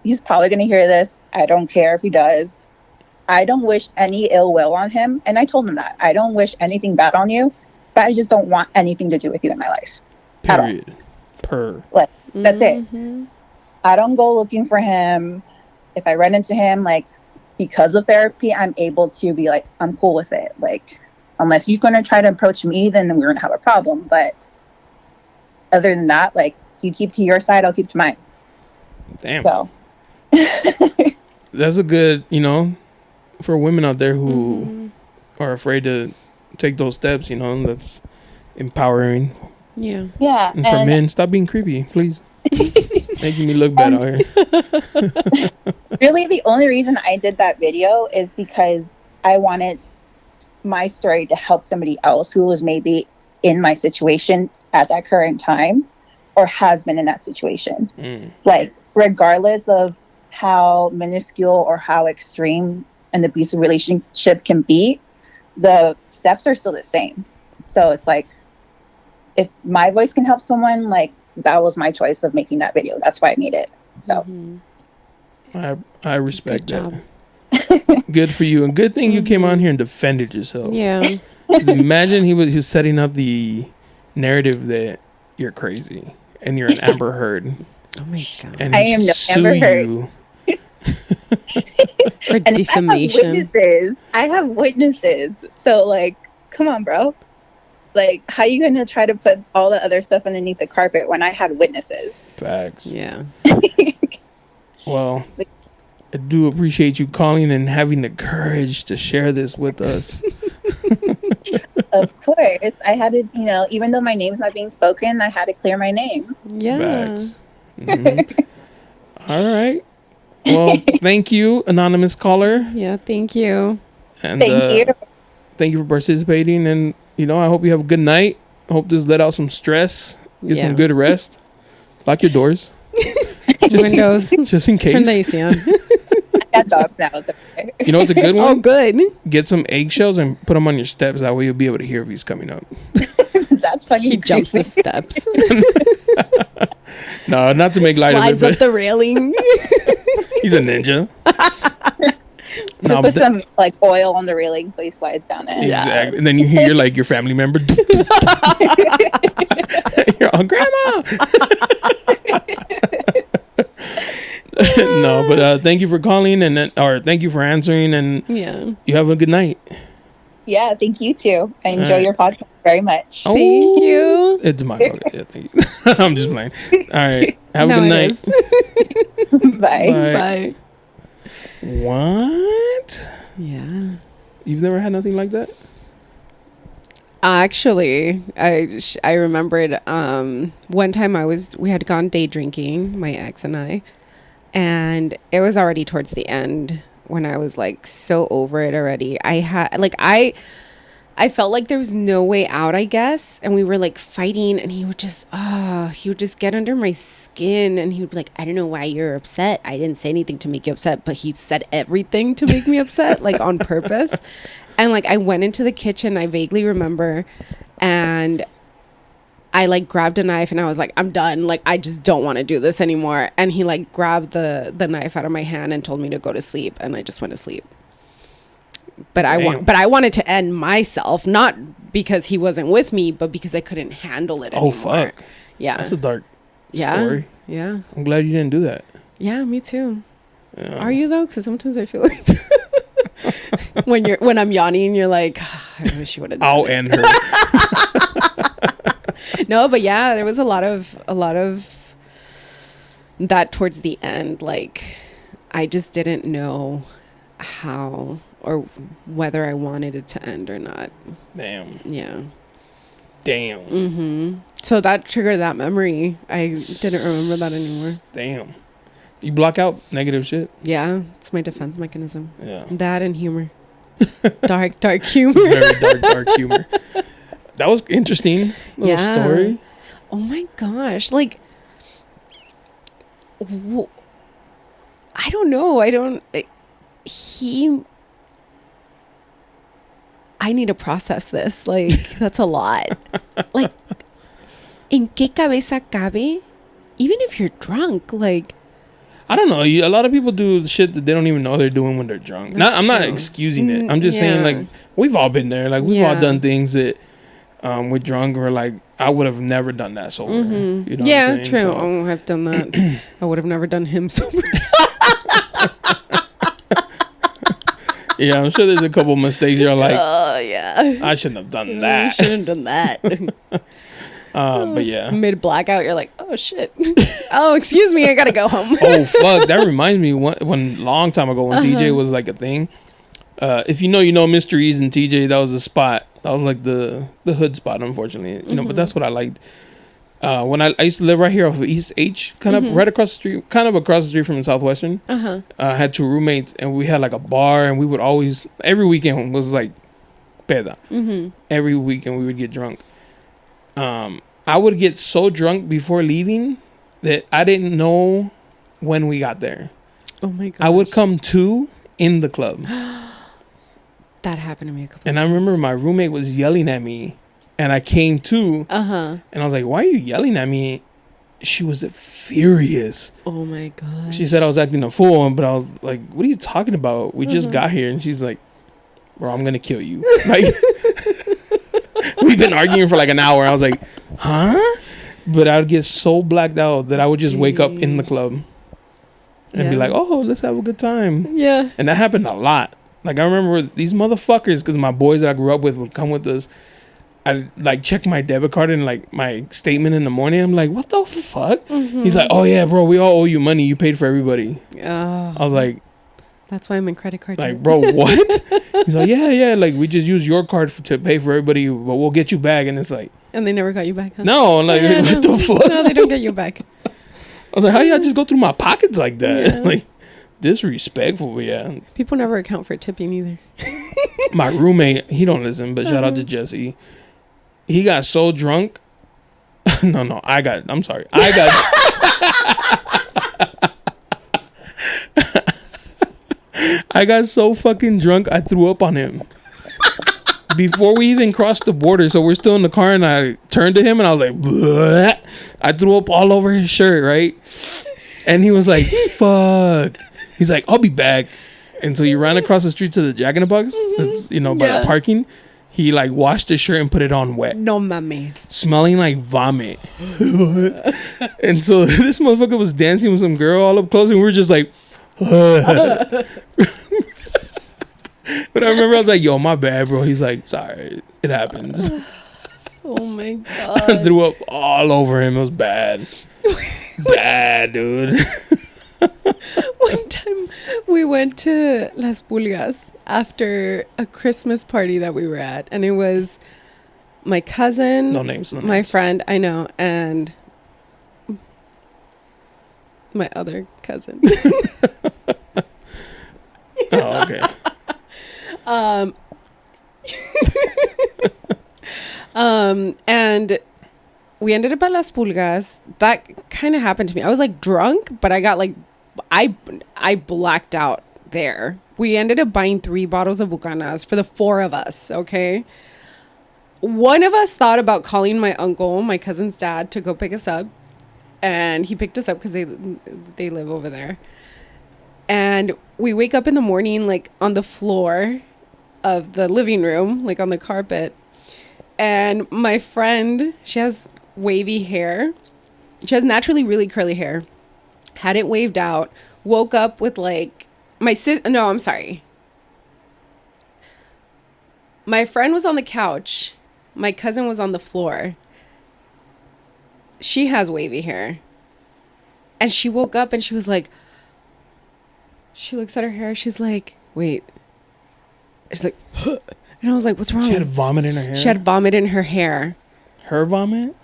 Speaker 4: he's probably gonna hear this. I don't care if he does. I don't wish any ill will on him, and I told him that I don't wish anything bad on you, but I just don't want anything to do with you in my life. At all.
Speaker 1: Period. Per.
Speaker 4: Like, that's it.
Speaker 2: Mhm.
Speaker 4: I don't go looking for him. If I run into him, like, because of therapy, I'm able to be like, I'm cool with it. Like, unless you're going to try to approach me, then we're going to have a problem. But other than that, like, you keep to your side, I'll keep to mine.
Speaker 1: Damn.
Speaker 4: So.
Speaker 1: That's a good, for women out there who are afraid to take those steps, that's empowering.
Speaker 2: Yeah.
Speaker 4: Yeah.
Speaker 1: And for men, stop being creepy, please. Making me look bad out here.
Speaker 4: Really, the only reason I did that video is because I wanted my story to help somebody else who was maybe in my situation at that current time or has been in that situation. Like, regardless of how minuscule or how extreme an abusive relationship can be, the steps are still the same. So it's like, if my voice can help someone, like, that was my choice of making that video. That's why I made it. So
Speaker 1: I respect that. Good for you, and good thing you came on here and defended yourself.
Speaker 2: Yeah.
Speaker 1: Just imagine he was setting up the narrative that you're crazy and you're an Amber Heard.
Speaker 2: Oh my god.
Speaker 1: And
Speaker 4: I am no
Speaker 1: sue
Speaker 4: Amber Heard.
Speaker 1: you.
Speaker 2: For
Speaker 4: And
Speaker 2: defamation.
Speaker 4: I have witnesses. So, like, come on, bro. Like, how are you going to try to put all the other stuff underneath the carpet when I had witnesses?
Speaker 1: Facts.
Speaker 2: Yeah.
Speaker 1: Well, I do appreciate you calling and having the courage to share this with us.
Speaker 4: Of course. I had to, even though my name's not being spoken, I had to clear my name.
Speaker 2: Yeah.
Speaker 1: Facts. All right. Well, thank you, anonymous caller.
Speaker 2: Yeah, thank you.
Speaker 1: And
Speaker 4: Thank you.
Speaker 1: thank you for participating. And, I hope you have a good night. I hope this let out some stress. Get some good rest. Lock your doors.
Speaker 2: Windows.
Speaker 1: Just in case.
Speaker 2: Turn the AC on.
Speaker 4: I got dogs now. It's okay.
Speaker 1: You know what's a good one?
Speaker 2: Oh, good.
Speaker 1: Get some eggshells and put them on your steps. That way you'll be able to hear if he's coming up.
Speaker 4: That's fucking
Speaker 2: He jumps the
Speaker 4: crazy.
Speaker 2: steps.
Speaker 1: No, not to make light
Speaker 2: Slides
Speaker 1: of it,
Speaker 2: up the railing.
Speaker 1: but he's a ninja.
Speaker 4: Just put some, like, oil on the railing so he slides down it.
Speaker 1: Exactly. And then you hear your family member. You're all, Grandma. No, but thank you for calling or thank you for answering, and
Speaker 2: Yeah.
Speaker 1: you have a good night.
Speaker 4: Yeah, thank you too. I enjoy
Speaker 1: right.
Speaker 4: your podcast very much.
Speaker 1: Oh,
Speaker 2: Thank you.
Speaker 1: It's my podcast. Yeah, thank you. I'm just playing. All right. Have a
Speaker 2: No,
Speaker 1: good
Speaker 2: it
Speaker 1: night.
Speaker 2: is.
Speaker 4: Bye.
Speaker 2: Bye.
Speaker 1: What?
Speaker 2: Yeah.
Speaker 1: You've never had nothing like that?
Speaker 2: Actually, I remembered one time we had gone day drinking, my ex and I, and it was already towards the end when I was like so over it already. I felt like there was no way out, I guess, and we were like fighting, and he would just get under my skin, and he would be like, I don't know why you're upset. I didn't say anything to make you upset, but he said everything to make me upset, like on purpose. And like I went into the kitchen, I vaguely remember, and I like grabbed a knife and I was like, I'm done. Like, I just don't want to do this anymore. And he like grabbed the knife out of my hand and told me to go to sleep, and I just went to sleep. But I wanted to end myself, not because he wasn't with me, but because I couldn't handle it anymore.
Speaker 1: Oh, fuck.
Speaker 2: Yeah.
Speaker 1: That's a dark story.
Speaker 2: Yeah.
Speaker 1: I'm glad you didn't do that.
Speaker 2: Yeah, me too.
Speaker 1: Yeah.
Speaker 2: Are you though? Because sometimes I feel like when I'm yawning, you're like, I wish you would have done
Speaker 1: I'll
Speaker 2: it.
Speaker 1: end her.
Speaker 2: No, but yeah, there was a lot of that towards the end. Like, I just didn't know how or whether I wanted it to end or not.
Speaker 1: Damn.
Speaker 2: Yeah.
Speaker 1: Damn.
Speaker 2: So that triggered that memory. I didn't remember that anymore.
Speaker 1: Damn. You block out negative shit.
Speaker 2: Yeah, it's my defense mechanism.
Speaker 1: Yeah.
Speaker 2: That and humor. dark humor.
Speaker 1: Very dark humor. That was interesting. Little story.
Speaker 2: Oh my gosh. Like, I don't know. I need to process this. Like, that's a lot. Like, ¿en qué cabeza cabe? Even if you're drunk, like...
Speaker 1: I don't know. A lot of people do shit that they don't even know they're doing when they're drunk. I'm not excusing it. I'm just saying, like, we've all been there. Like, we've all done things that we're drunk or, like, I would have never done that sober. You know what I'm saying?
Speaker 2: True.
Speaker 1: So,
Speaker 2: Oh, I've done that. I would have never done him sober.
Speaker 1: yeah, I'm sure there's a couple mistakes you're like,
Speaker 2: oh, yeah.
Speaker 1: I shouldn't have done that.
Speaker 2: I shouldn't have done that.
Speaker 1: But yeah.
Speaker 2: Mid blackout, you're like, oh, shit. Oh, excuse me. I got to go home.
Speaker 1: Oh, fuck. That reminds me one long time ago when TJ was like a thing. If you know Mr. E's and TJ, that was a spot. That was like the hood spot, unfortunately. You know, but that's what I liked. When I used to live right here off of East H, kind of right across the street, kind of across the street from Southwestern. I had 2 roommates, and we had like a bar, and we would always, every weekend was like peda. Every weekend we would get drunk. I would get so drunk before leaving that I didn't know when we got there.
Speaker 2: Oh my god!
Speaker 1: I would come to in the club.
Speaker 2: That happened to me a couple.
Speaker 1: And
Speaker 2: times.
Speaker 1: I remember my roommate was yelling at me, and I came to. And I was like, "Why are you yelling at me?" She was furious.
Speaker 2: Oh my god!
Speaker 1: She said I was acting a fool, but I was like, "What are you talking about? We just got here." And she's like, "Bro, I'm gonna kill you." Like, we've been arguing for like an hour. I was like, "Huh?" But I would get so blacked out that I would just wake up in the club and be like, "Oh, let's have a good time."
Speaker 2: Yeah.
Speaker 1: And that happened a lot. Like, I remember these motherfuckers, because my boys that I grew up with would come with us. I like check my debit card and like my statement in the morning. I'm like, what the fuck? He's like, oh yeah, bro, we all owe you money. You paid for everybody. I was like,
Speaker 2: that's why I'm in credit card.
Speaker 1: Like, bro, what? He's like, yeah. Like, we just use your card to pay for everybody, but we'll get you back. And it's like,
Speaker 2: and they never got you back, huh?
Speaker 1: no, like, what the fuck?
Speaker 2: No, they don't get you back.
Speaker 1: I was like, how y'all just go through my pockets like that? Like, disrespectful, but yeah.
Speaker 2: People never account for tipping either.
Speaker 1: My roommate, he don't listen, but shout out to Jesse. He got so drunk. I'm sorry. I got so fucking drunk, I threw up on him. Before we even crossed the border, so we're still in the car, and I turned to him, and I was like, bleh. I threw up all over his shirt, right? And he was like, fuck. He's like, I'll be back. And so he ran across the street to the Jack in the Box, that's, by the parking. He like washed his shirt and put it on wet.
Speaker 2: No mames.
Speaker 1: Smelling like vomit. And so this motherfucker was dancing with some girl all up close, and we were just like, but I remember I was like, yo, my bad, bro. He's like, sorry, it happens.
Speaker 2: Oh my god.
Speaker 1: I threw up all over him. It was bad. Bad, dude.
Speaker 2: One time we went to Las Pulgas after a Christmas party that we were at, and it was my cousin, my friend, I know, and my other cousin.
Speaker 1: Oh, okay.
Speaker 2: And we ended up at Las Pulgas. That kind of happened to me. I was like drunk, but I got like, I blacked out there. We ended up buying 3 bottles of Bucanas for the 4 of us. Okay. One of us thought about calling my uncle, my cousin's dad, to go pick us up. And he picked us up because they live over there. And we wake up in the morning, like on the floor of the living room, like on the carpet. And my friend, she has wavy hair. She has naturally really curly hair. Had it waved out. Woke up with like my friend was on the couch. My cousin was on the floor. She has wavy hair. And she woke up and she was like, she looks at her hair. She's like, wait. She's like, huh. And I was like, what's wrong?
Speaker 1: She had vomit in her hair?
Speaker 2: She had vomit in her hair.
Speaker 1: Her vomit?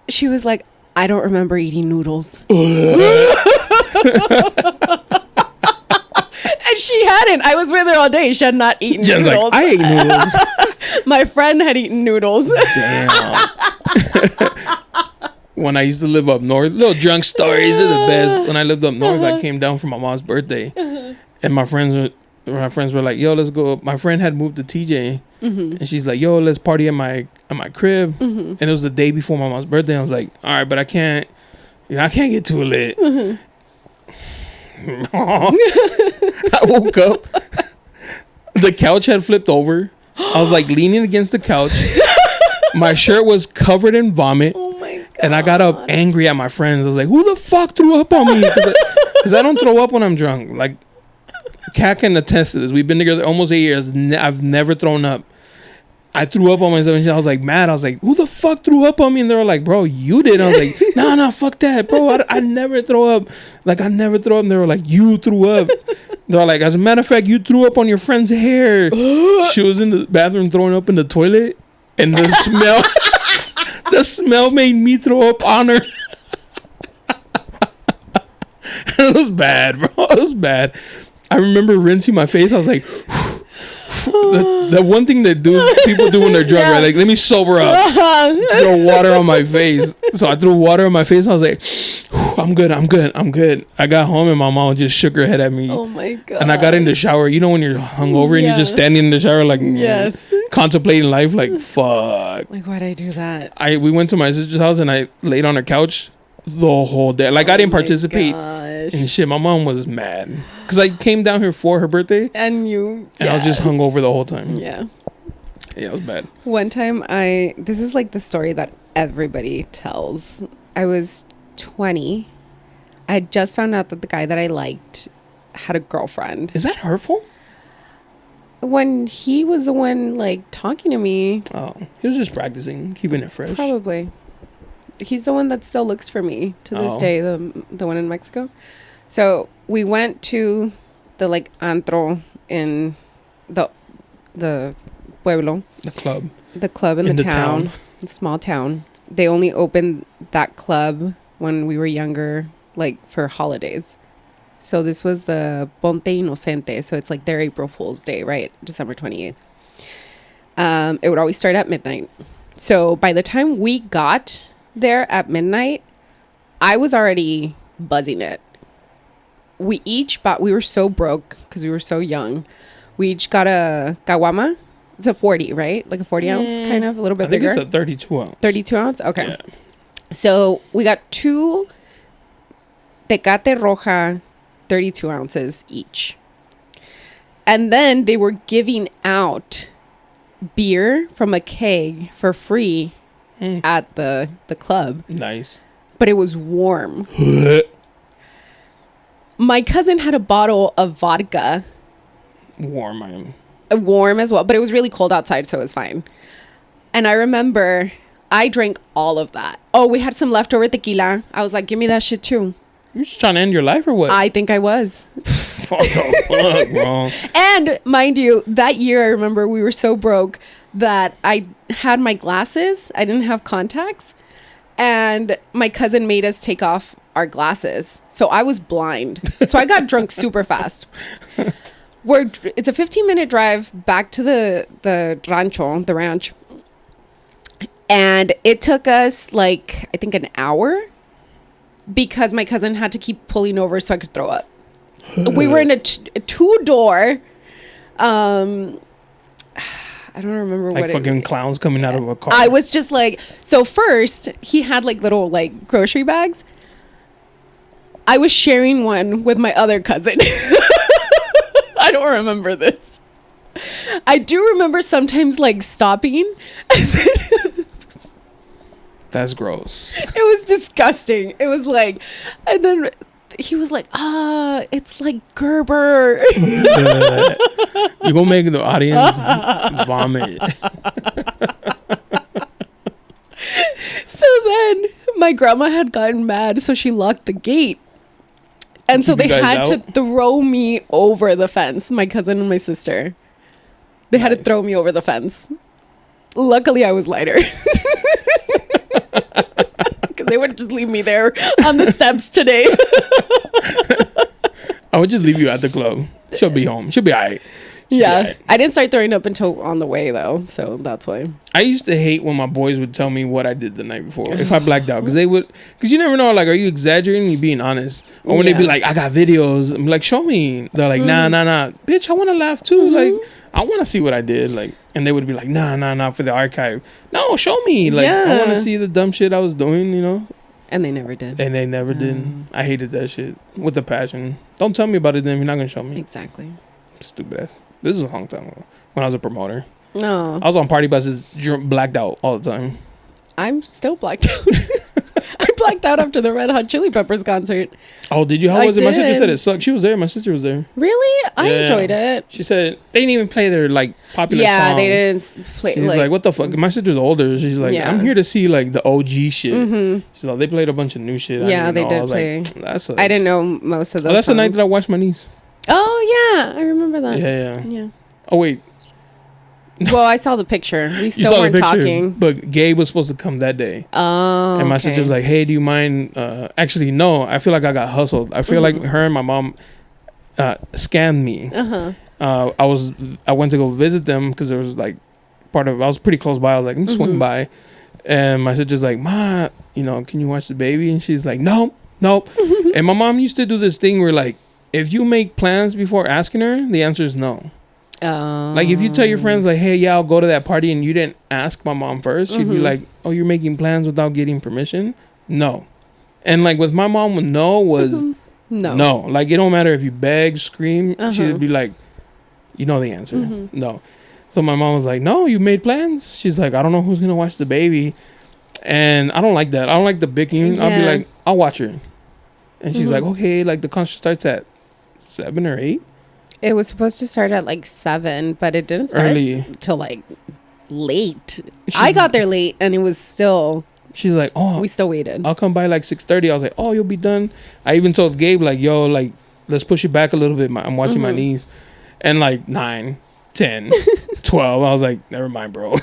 Speaker 2: She was like, I don't remember eating noodles. And she hadn't. I was with her all day. She had not eaten
Speaker 1: Jen's
Speaker 2: noodles.
Speaker 1: Like, I ate noodles.
Speaker 2: My friend had eaten noodles.
Speaker 1: Damn. When I used to live up north, little drunk stories are the best. When I lived up north, I came down for my mom's birthday. And my friends were like, yo, let's go. My friend had moved to TJ. and she's like, "Yo, let's party at my crib." And it was the day before my mom's birthday. I was like, "All right, but I can't get too lit." I woke up. The couch had flipped over. I was like leaning against the couch. My shirt was covered in vomit.
Speaker 2: Oh my God.
Speaker 1: And I got up angry at my friends. I was like, "Who the fuck threw up on me?" Because I don't throw up when I'm drunk. Like, Kat can attest to this. We've been together almost 8 years. I've never thrown up. I threw up on myself, and I was like mad. I was like, "Who the fuck threw up on me?" And they were like, "Bro, you did." I was like, "Nah, fuck that, bro. I never throw up. Like, I never throw up." And they were like, "You threw up." They're like, "As a matter of fact, you threw up on your friend's hair." She was in the bathroom throwing up in the toilet, and the smell made me throw up on her. It was bad, bro. It was bad. I remember rinsing my face. I was like, the one thing that people do when they're drunk, right? Like, let me sober up. Throw water on my face. So I threw water on my face. I was like, I'm good. I got home and my mom just shook her head at me.
Speaker 2: Oh my God.
Speaker 1: And I got in the shower. You know when you're hungover and you're just standing in the shower like,
Speaker 2: yes,
Speaker 1: contemplating life, like, fuck.
Speaker 2: Like, why'd I do that?
Speaker 1: We went to my sister's house and I laid on her couch the whole day. Like, I didn't participate. And shit, my mom was mad because I came down here for her birthday,
Speaker 2: and
Speaker 1: I was just hungover the whole time.
Speaker 2: Yeah,
Speaker 1: it was bad.
Speaker 2: One time, this is like the story that everybody tells. I was 20. I had just found out that the guy that I liked had a girlfriend.
Speaker 1: Is that hurtful?
Speaker 2: When he was the one like talking to me.
Speaker 1: Oh, he was just practicing, keeping it fresh.
Speaker 2: Probably. He's the one that still looks for me to this day, the one in Mexico. So we went to the like antro in the pueblo. The club in the town. The small town. They only opened that club when we were younger, like for holidays. So this was the Ponte Inocente. So it's like their April Fool's Day, right? December 28th. It would always start at midnight. So by the time we got there at midnight, I was already buzzing it. We were so broke because we were so young. We each got a caguama. It's a 40, right? Like a 40 ounce kind of, a little bit bigger.
Speaker 1: I think it's a 32 ounce.
Speaker 2: 32 ounce? Okay.
Speaker 1: Yeah.
Speaker 2: So we got 2 Tecate Roja 32 ounces each. And then they were giving out beer from a keg for free at the club.
Speaker 1: Nice.
Speaker 2: But it was warm. My cousin had a bottle of vodka.
Speaker 1: Warm
Speaker 2: as well, but it was really cold outside, so it was fine. And I remember I drank all of that. Oh, we had some leftover tequila. I was like, give me that shit too.
Speaker 1: You're just trying to end your life or what?
Speaker 2: I think I was.
Speaker 1: What the fuck, bro?
Speaker 2: And mind you, that year I remember we were so broke that I had my glasses. I didn't have contacts. And my cousin made us take off our glasses. So I was blind. So I got drunk super fast. It's a 15-minute drive back to the ranch. And it took us like, I think an hour because my cousin had to keep pulling over so I could throw up. We were in a 2-door. I don't remember
Speaker 1: like
Speaker 2: what
Speaker 1: fucking clowns coming out of a car.
Speaker 2: I was just like, so first he had like little like grocery bags. I was sharing one with my other cousin. I don't remember this. I do remember sometimes like stopping.
Speaker 1: That's gross.
Speaker 2: It was disgusting. It was like, and then he was like, it's like Gerber.
Speaker 1: You're gonna make the audience vomit.
Speaker 2: So then my grandma had gotten mad, so she locked the gate. And so they had to throw me over the fence, my cousin and my sister. They had to throw me over the fence. Luckily, I was lighter. Because they would just leave me there on the steps today.
Speaker 1: I would just leave you at the club. She'll be home. She'll be all right.
Speaker 2: Yeah. I didn't start throwing up until on the way, though. So that's why.
Speaker 1: I used to hate when my boys would tell me what I did the night before. If I blacked out. Because you never know, like, are you exaggerating? You being honest? Or when they'd be like, I got videos. I'm like, show me. They're like, nah. Bitch, I want to laugh too. Like, I want to see what I did. Like, and they would be like, nah, for the archive. No, show me. Like, I want to see the dumb shit I was doing, you know?
Speaker 2: And they never did.
Speaker 1: I hated that shit with a passion. Don't tell me about it then if you're not going to show me.
Speaker 2: Exactly.
Speaker 1: Stupid ass. This was a long time ago when I was a promoter.
Speaker 2: No.
Speaker 1: I was on party buses, blacked out all the time.
Speaker 2: I'm still blacked out. I blacked out after the Red Hot Chili Peppers concert.
Speaker 1: Oh, did you? How was it? My sister said it sucked. She was there. My sister was there.
Speaker 2: Really? I enjoyed it.
Speaker 1: She said they didn't even play their like popular songs.
Speaker 2: Yeah, they didn't play.
Speaker 1: She's like, what the fuck? My sister's older. She's like, I'm here to see like the OG shit. She's like, they played a bunch of new shit.
Speaker 2: Yeah, they did play.
Speaker 1: Like, that sucks.
Speaker 2: I didn't know most of those.
Speaker 1: That's the night that I washed my knees.
Speaker 2: Oh yeah, I remember that.
Speaker 1: Yeah. Oh wait.
Speaker 2: Well, I saw the picture. We still weren't talking.
Speaker 1: But Gabe was supposed to come that day.
Speaker 2: Oh.
Speaker 1: And my sister was like, hey, do you mind? Actually, no. I feel like I got hustled. I feel like her and my mom scammed me. I went to go visit them because there was like I was pretty close by. I was like, I'm swing by. And my sister's like, Ma, can you watch the baby? And she's like, nope. And my mom used to do this thing where like, if you make plans before asking her, the answer is no. Like if you tell your friends like, hey, yeah, I'll go to that party, and you didn't ask my mom first, she'd be like, oh, you're making plans without getting permission? No. And like with my mom, no was no. Like it don't matter if you beg, scream, she'd be like, you know the answer. No. So my mom was like, no, you made plans? She's like, I don't know who's gonna watch the baby. And I don't like that. I don't like the bickering. I'll be like, I'll watch her. And she's like, okay, like the concert starts at 7 or 8.
Speaker 2: It was supposed to start at like 7, but it didn't start till like late. I got there late, and it was still.
Speaker 1: She's like, oh,
Speaker 2: we still waited.
Speaker 1: I'll come by like 6:30. I was like, oh, you'll be done. I even told Gabe like, yo, like let's push it back a little bit. I'm watching my knees, and like 9, 10, 12. I was like, never mind, bro.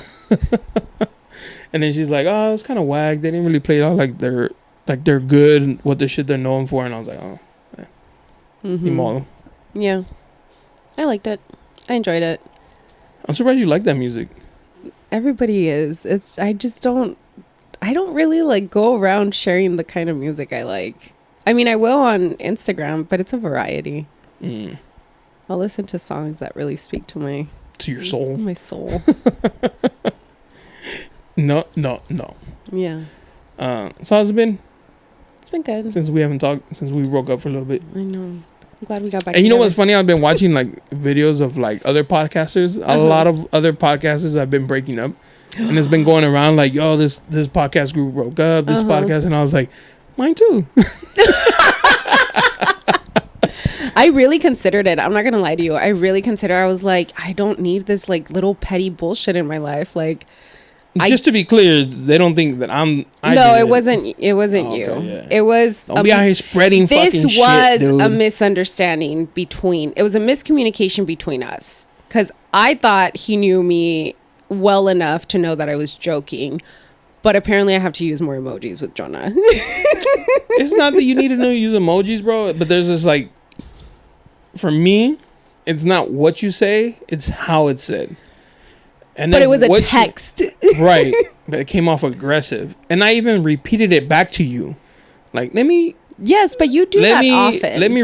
Speaker 1: And then she's like, oh, it was kind of whack. They didn't really play it out like they're good, what the shit they're known for. And I was like, oh,
Speaker 2: yeah. I liked it. I enjoyed it.
Speaker 1: I'm surprised you like that music.
Speaker 2: Everybody is. I don't really like go around sharing the kind of music I like. I mean, I will on Instagram, but it's a variety. I'll listen to songs that really speak to
Speaker 1: your soul.
Speaker 2: My soul.
Speaker 1: No.
Speaker 2: Yeah.
Speaker 1: So how's it been?
Speaker 2: It's been good.
Speaker 1: Since we broke up for a little bit.
Speaker 2: I know. I'm glad we got back.
Speaker 1: And you know what's funny? I've been watching like videos of like other podcasters. A lot of other podcasters have been breaking up, and it's been going around like, yo, this podcast group broke up. This podcast, and I was like, mine too.
Speaker 2: I really considered it. I'm not gonna lie to you. I was like, I don't need this like little petty bullshit in my life. Like,
Speaker 1: just to be clear, they don't think that
Speaker 2: it wasn't you. Yeah. It was.
Speaker 1: Don't be out here spreading fucking shit,
Speaker 2: This was a misunderstanding it was a miscommunication between us. Because I thought he knew me well enough to know that I was joking. But apparently I have to use more emojis with Jonah.
Speaker 1: It's not that you need to use emojis, bro. But there's this like, for me, it's not what you say, it's how it's said. But it was a text. Right. But it came off aggressive. And I even repeated it back to you. Like,
Speaker 2: yes, but you do that often.
Speaker 1: Let me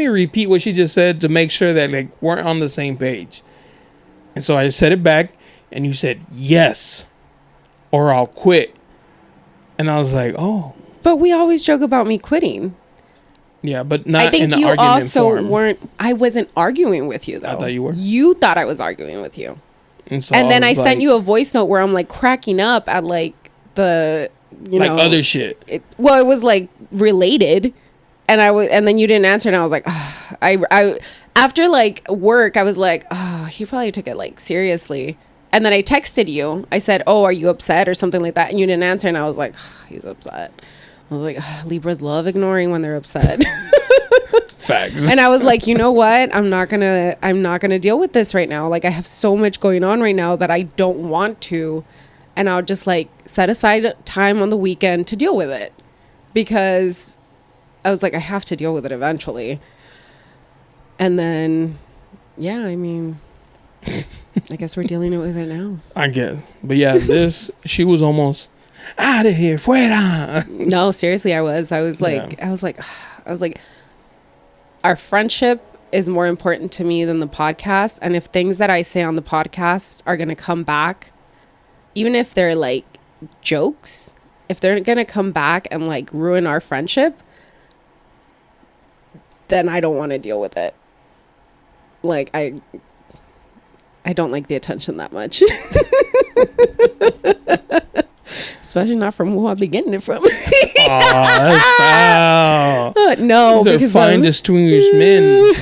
Speaker 1: repeat what she just said to make sure that like we're on the same page. And so I said it back, and you said, yes, or I'll quit. And I was like, oh.
Speaker 2: But we always joke about me quitting.
Speaker 1: Yeah, but not in the argument form.
Speaker 2: I think you also weren't. I wasn't arguing with you, though.
Speaker 1: I thought you were.
Speaker 2: You thought I was arguing with you.
Speaker 1: And
Speaker 2: then I sent you a voice note where I'm like cracking up at like the
Speaker 1: other shit.
Speaker 2: It was like related, and then you didn't answer, and I was like, I after like work, I was like, oh, he probably took it like seriously. And then I texted you. I said, oh, are you upset or something like that? And you didn't answer, and I was like, he's upset. I was like, Libras love ignoring when they're upset.
Speaker 1: Facts.
Speaker 2: And I was like, you know what? I'm not gonna deal with this right now. Like, I have so much going on right now that I don't want to. And I'll just like set aside time on the weekend to deal with it, because I was like, I have to deal with it eventually. And then, yeah, I mean, I guess we're dealing with it now.
Speaker 1: I guess. But yeah, she was almost out of here, fuera.
Speaker 2: No, seriously, I was like, our friendship is more important to me than the podcast. And if things that I say on the podcast are going to come back, even if they're like jokes, if they're going to come back and like ruin our friendship, then I don't want to deal with it. Like, I don't like the attention that much. Especially not from who I've been getting it from.
Speaker 1: Oh, that's foul.
Speaker 2: No,
Speaker 1: these
Speaker 2: because
Speaker 1: are fine, distinguished men.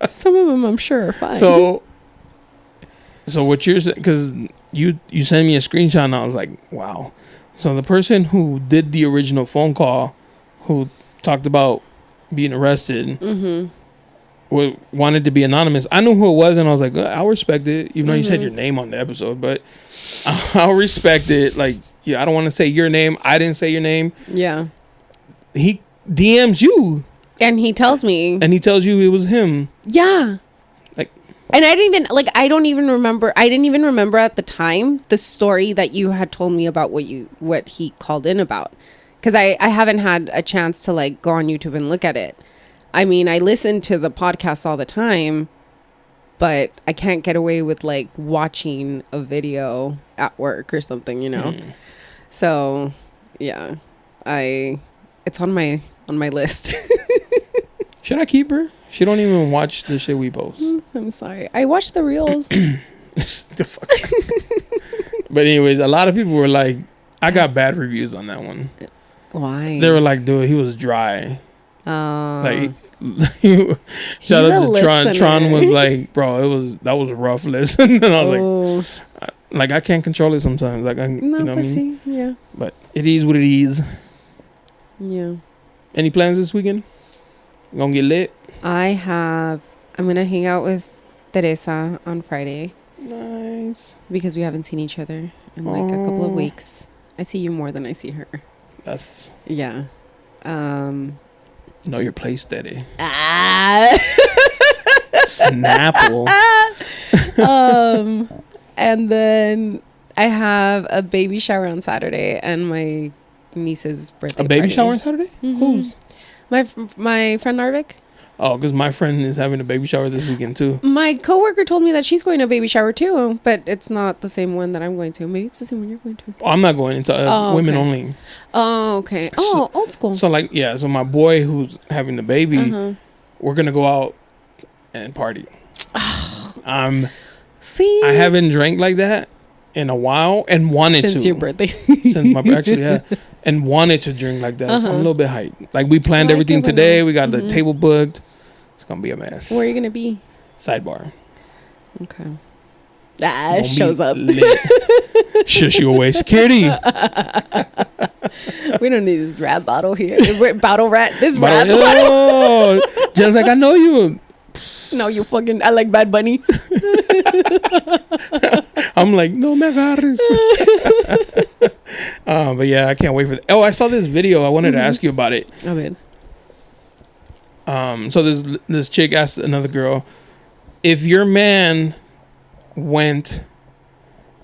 Speaker 2: Some of them I'm sure are fine.
Speaker 1: So what you're saying, because you sent me a screenshot and I was like, wow. So the person who did the original phone call, who talked about being arrested, wanted to be anonymous. I knew who it was and I was like, I'll respect it, even though you said your name on the episode, but I'll respect it. Like, yeah, I don't want to say your name. I didn't say your name.
Speaker 2: Yeah.
Speaker 1: He DMs you.
Speaker 2: And he tells me.
Speaker 1: And he tells you it was him.
Speaker 2: Yeah.
Speaker 1: Like,
Speaker 2: and I didn't even remember at the time the story that you had told me about what he called in about. Because I haven't had a chance to like go on YouTube and look at it. I mean, I listen to the podcast all the time, but I can't get away with like watching a video at work or something, you know? So yeah, it's on my list.
Speaker 1: Should I keep her? She don't even watch the shit we post.
Speaker 2: I'm sorry. I watch the reels.
Speaker 1: The fuck. But anyways, a lot of people were like, I got bad reviews on that one.
Speaker 2: Why?
Speaker 1: They were like, dude, he was dry. Like, shout out to Tron. Tron was like, bro, that was rough listen. And I was like, I can't control it sometimes. Like, you know what I mean?
Speaker 2: Yeah.
Speaker 1: But it is what it is.
Speaker 2: Yeah.
Speaker 1: Any plans this weekend? Gonna get lit?
Speaker 2: I'm gonna hang out with Teresa on Friday.
Speaker 1: Nice.
Speaker 2: Because we haven't seen each other in like a couple of weeks. I see you more than I see her.
Speaker 1: That's...
Speaker 2: Yeah.
Speaker 1: Know your place, steady.
Speaker 2: Snapple. And then I have a baby shower on Saturday and my niece's birthday
Speaker 1: party. A baby
Speaker 2: party.
Speaker 1: shower on Saturday? Who's?
Speaker 2: My friend Narvik.
Speaker 1: Oh, because my friend is having a baby shower this weekend too.
Speaker 2: My coworker told me that she's going to a baby shower too, but it's not the same one that I'm going to. Maybe it's the same one you're going to.
Speaker 1: Oh, I'm not going into women only.
Speaker 2: Oh, okay. Oh, old school.
Speaker 1: So like, yeah. So my boy who's having the baby, we're gonna go out and party.
Speaker 2: See,
Speaker 1: I haven't drank like that in a while and wanted to
Speaker 2: since your birthday.
Speaker 1: Since my actually and wanted to drink like that. So I'm a little bit hyped. Like we planned everything today. We got the table booked. It's gonna be a mess.
Speaker 2: Where are you gonna be?
Speaker 1: Sidebar.
Speaker 2: Okay. Shows up.
Speaker 1: Shush you away, security.
Speaker 2: We don't need this rat bottle here. Bottle rat. This rat bottle.
Speaker 1: Oh, just like I know you.
Speaker 2: No, you fucking. I like Bad Bunny.
Speaker 1: I'm like, no me agarres. But yeah, I can't wait for that. Oh, I saw this video. I wanted to ask you about it.
Speaker 2: Oh, man.
Speaker 1: So this chick asked another girl, if your man went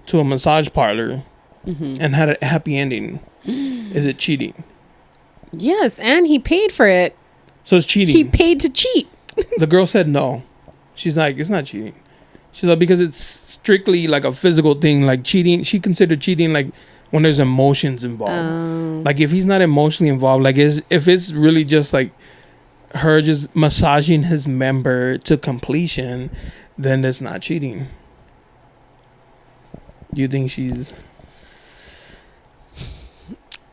Speaker 1: to a massage parlor and had a happy ending, is it cheating?
Speaker 2: Yes, and he paid for it.
Speaker 1: So it's cheating.
Speaker 2: He paid to cheat.
Speaker 1: The girl said no. She's like, it's not cheating. She's like, because it's strictly like a physical thing. Like cheating, she considered cheating like when there's emotions involved. Like if he's not emotionally involved, like if it's really just like her just massaging his member to completion, then that's not cheating. Do you think she's...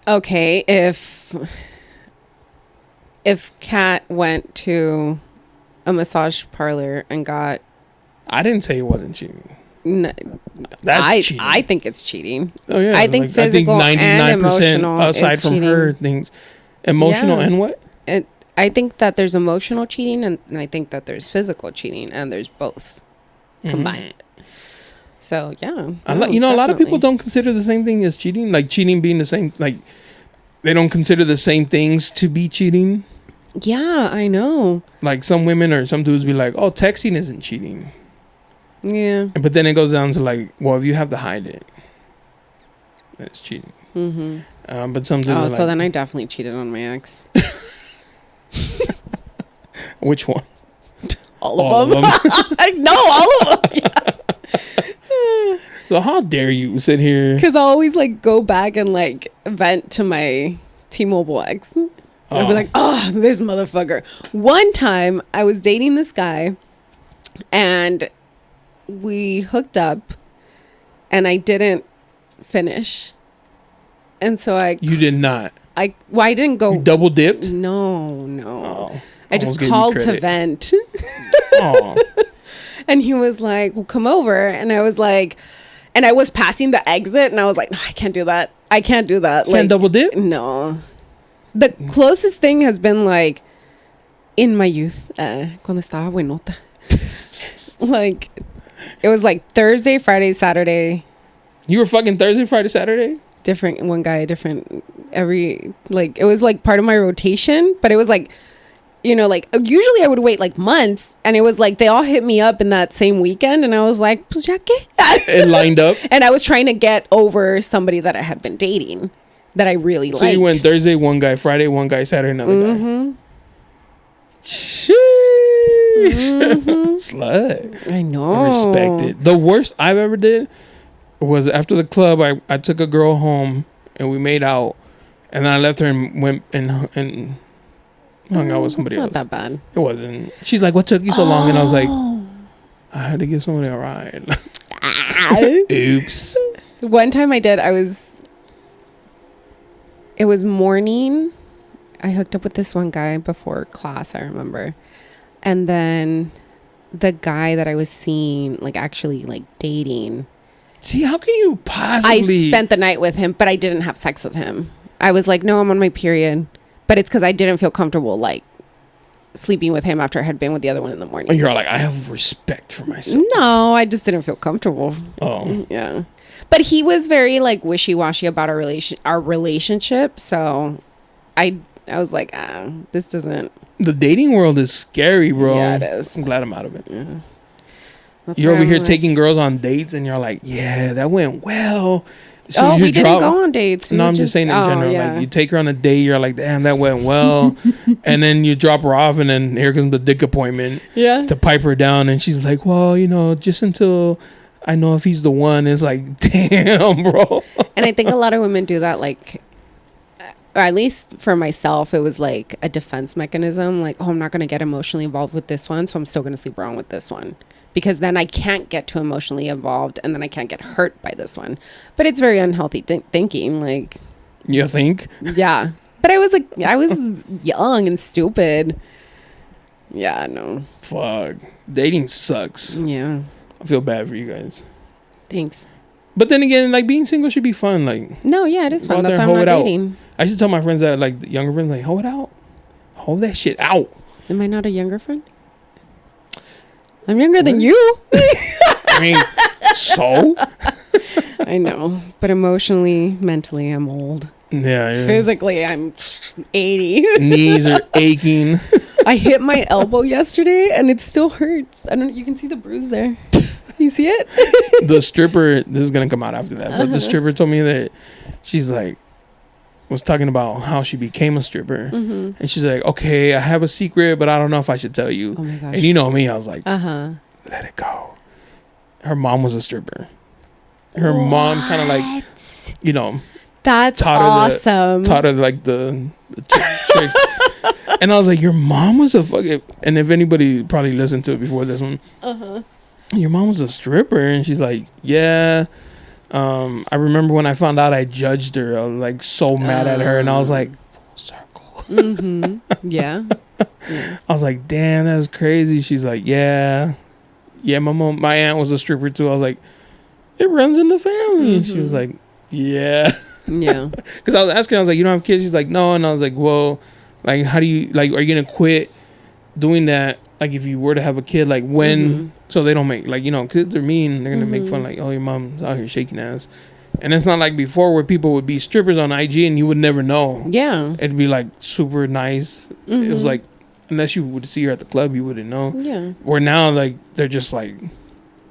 Speaker 2: Okay, if Kat went to a massage parlor and got...
Speaker 1: I didn't say it wasn't cheating.
Speaker 2: No,
Speaker 1: that's cheating.
Speaker 2: I think it's cheating.
Speaker 1: Oh yeah,
Speaker 2: I think physical and emotional
Speaker 1: aside from
Speaker 2: cheating.
Speaker 1: her things, emotional and what?
Speaker 2: I think that there's emotional cheating and I think that there's physical cheating and there's both combined. So yeah,
Speaker 1: a lot of people don't consider the same thing as cheating. Like cheating being the same. Like they don't consider the same things to be cheating.
Speaker 2: Yeah, I know.
Speaker 1: Like some women or some dudes be like, oh, texting isn't cheating.
Speaker 2: Yeah.
Speaker 1: But then it goes down to like, well, if you have to hide it, then it's cheating.
Speaker 2: Mm-hmm.
Speaker 1: But some dudes
Speaker 2: Oh,
Speaker 1: are
Speaker 2: so
Speaker 1: like,
Speaker 2: then I definitely cheated on my ex.
Speaker 1: which one?
Speaker 2: All of them. I know all of them. Yeah.
Speaker 1: So how dare you sit here?
Speaker 2: Because I always like go back and like vent to my T-Mobile ex. I'd be like, oh, this motherfucker. One time I was dating this guy and we hooked up and I didn't finish. And so
Speaker 1: You did not.
Speaker 2: I didn't go.
Speaker 1: You double dipped?
Speaker 2: No.
Speaker 1: Oh,
Speaker 2: I just called to vent.
Speaker 1: Oh.
Speaker 2: And he was like, well, come over. And I was like, and I was passing the exit and I was like, no, I can't do that. I can't do that.
Speaker 1: Can't double dip?
Speaker 2: No. The closest thing has been like in my youth, cuando estaba buenota. Like, it was like Thursday, Friday, Saturday.
Speaker 1: You were fucking Thursday, Friday, Saturday?
Speaker 2: Different, one guy, different, every, like, it was like part of my rotation, but it was like, you know, like, usually I would wait like months, and it was like they all hit me up in that same weekend, and I was like, pues ya que?
Speaker 1: It lined up.
Speaker 2: And I was trying to get over somebody that I had been dating that I really liked.
Speaker 1: So you went Thursday, one guy, Friday, one guy, Saturday, another guy. Sheesh. Slut.
Speaker 2: I know.
Speaker 1: I respect it. The worst I've ever did was after the club, I took a girl home and we made out, and then I left her and went and hung out with somebody else.
Speaker 2: It's not that bad.
Speaker 1: It wasn't. She's like, what took you so long? And I was like, I had to give somebody a ride. Oops.
Speaker 2: One time I did, it was morning. I hooked up with this one guy before class, I remember. And then the guy that I was seeing, like actually like dating.
Speaker 1: See, how can you possibly...
Speaker 2: I spent the night with him, but I didn't have sex with him. I was like, no, I'm on my period. But it's because I didn't feel comfortable like sleeping with him after I had been with the other one in the morning.
Speaker 1: And you're like, I have respect for myself.
Speaker 2: No, I just didn't feel comfortable.
Speaker 1: Oh.
Speaker 2: Yeah. But he was very like wishy-washy about our relationship. So I was like, this doesn't...
Speaker 1: The dating world is scary, bro.
Speaker 2: Yeah, it is.
Speaker 1: I'm glad I'm out of it.
Speaker 2: Yeah.
Speaker 1: You're over here taking girls on dates, and you're like, yeah, that went well.
Speaker 2: So we didn't go on dates.
Speaker 1: No, I'm just saying in general.
Speaker 2: Yeah.
Speaker 1: Like, you take her on a date, you're like, damn, that went well. And then you drop her off, and then here comes the dick appointment to pipe her down. And she's like, well, you know, just until I know if he's the one. It's like, damn, bro.
Speaker 2: And I think a lot of women do that, like, or at least for myself, it was like a defense mechanism. Like, oh, I'm not going to get emotionally involved with this one, so I'm still going to sleep around with this one. Because then I can't get too emotionally involved, and then I can't get hurt by this one. But it's very unhealthy thinking. Like,
Speaker 1: you think?
Speaker 2: Yeah. But I was young and stupid. Yeah, no.
Speaker 1: Fuck. Dating sucks.
Speaker 2: Yeah.
Speaker 1: I feel bad for you guys.
Speaker 2: Thanks.
Speaker 1: But then again, like, being single should be fun. Like,
Speaker 2: no, yeah, it is fun. That's why I'm not dating.
Speaker 1: I should tell my friends that, like, the younger friends, like, hold it out. Hold that shit out.
Speaker 2: Am I not a younger friend? I'm younger than you.
Speaker 1: I mean, so?
Speaker 2: I know. But emotionally, mentally, I'm old.
Speaker 1: Yeah.
Speaker 2: Physically, I'm 80.
Speaker 1: Knees are aching.
Speaker 2: I hit my elbow yesterday, and it still hurts. I don't. You can see the bruise there. You see it?
Speaker 1: The stripper, this is going to come out after that, but the stripper told me that she's like, was talking about how she became a stripper. Mm-hmm. And she's like, okay, I have a secret, but I don't know if I should tell you.
Speaker 2: Oh my gosh.
Speaker 1: And you know me, I was like,
Speaker 2: let
Speaker 1: it go. Her mom was a stripper. Her mom kind of like, you know,
Speaker 2: that's awesome.
Speaker 1: Taught her like the tricks. And I was like, your mom was a fucking, and if anybody probably listened to it before this one, your mom was a stripper. And she's like, yeah. I remember when I found out, I judged her. I was like so mad at her, and I was like, full circle.
Speaker 2: Yeah.
Speaker 1: I was like, damn, that's crazy. She's like, yeah, my aunt was a stripper too. I was like, it runs in the family. And she was like, yeah. Because I was asking her, I was like, you don't have kids? She's like, no. And I was like, well, like, how do you, like, are you gonna quit doing that? Like, if you were to have a kid, like, when, so they don't make, like, you know, kids are mean. They're gonna make fun, like, oh, your mom's out here shaking ass. And it's not like before where people would be strippers on IG and you would never know.
Speaker 2: Yeah.
Speaker 1: It'd be like super nice. It was like, unless you would see her at the club, you wouldn't know.
Speaker 2: Yeah.
Speaker 1: Where now, like, they're just like,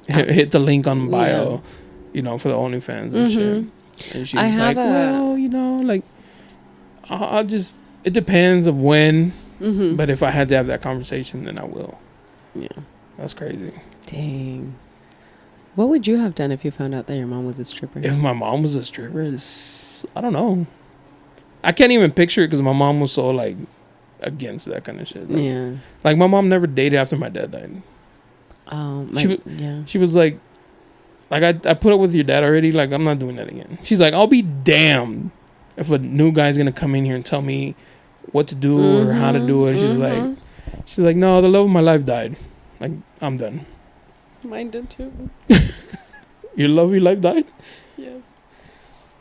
Speaker 1: hit the link on bio, you know, for the OnlyFans and shit. And she's like, well, you know, like, I'll just, it depends of when. But if I had to have that conversation, then I will.
Speaker 2: Yeah.
Speaker 1: That's crazy.
Speaker 2: Dang. What would you have done if you found out that your mom was a stripper?
Speaker 1: If my mom was a stripper, I don't know. I can't even picture it because my mom was so, like, against that kind of shit. Like,
Speaker 2: yeah.
Speaker 1: Like, my mom never dated after my dad died.
Speaker 2: Oh,
Speaker 1: She was like, I put up with your dad already. Like, I'm not doing that again. She's like, I'll be damned if a new guy's going to come in here and tell me what to do or how to do it. She's like, no, the love of my life died. Like, I'm done.
Speaker 2: Mine did too.
Speaker 1: Your love of your life died?
Speaker 2: Yes.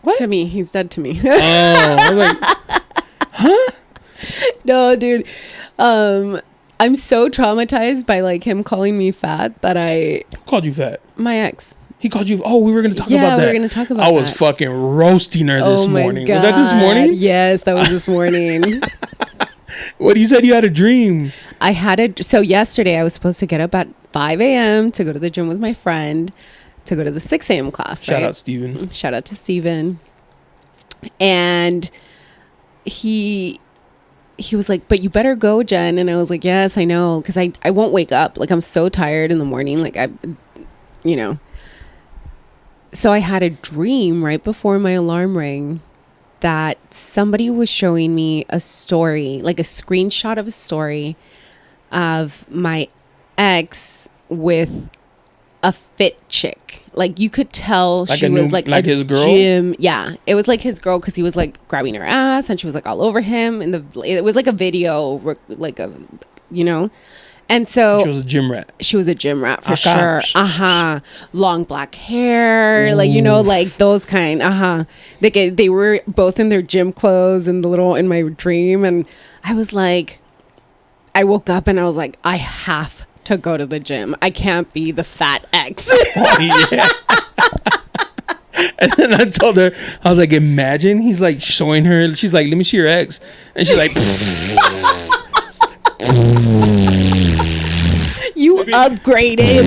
Speaker 1: What?
Speaker 2: To me, he's dead to me.
Speaker 1: Oh, I was like, huh?
Speaker 2: No, dude. I'm so traumatized by like him calling me fat that
Speaker 1: Who called you fat?
Speaker 2: my ex.
Speaker 1: He called you. Oh, we were going to talk about that.
Speaker 2: Yeah, we were going to talk about
Speaker 1: I was fucking roasting her this morning. Was that this morning?
Speaker 2: Yes, that was this morning.
Speaker 1: What, you said you had a dream?
Speaker 2: So yesterday I was supposed to get up at 5 a.m. to go to the gym with my friend to go to the 6 a.m. class.
Speaker 1: Shout out Steven.
Speaker 2: Shout out to Steven. And he was like, but you better go, Jen. And I was like, yes, I know. Because I won't wake up. Like, I'm so tired in the morning. Like, you know. So I had a dream right before my alarm rang that somebody was showing me a story, like a screenshot of a story of my ex with a fit chick. Like, you could tell
Speaker 1: like
Speaker 2: she was like
Speaker 1: his girl.
Speaker 2: Gym. Yeah, it was like his girl because he was like grabbing her ass and she was like all over him. And it was like a video, like a, you know. And so
Speaker 1: she was a gym rat.
Speaker 2: She was a gym rat for sure. Long black hair, like, you know, like those kind. They were both in their gym clothes and in my dream, and I was like, I woke up and I was like, I have to go to the gym. I can't be the fat ex.
Speaker 1: Oh, yeah. And then I told her, I was like, imagine he's like showing her. She's like, let me see your ex, and she's like.
Speaker 2: You upgraded.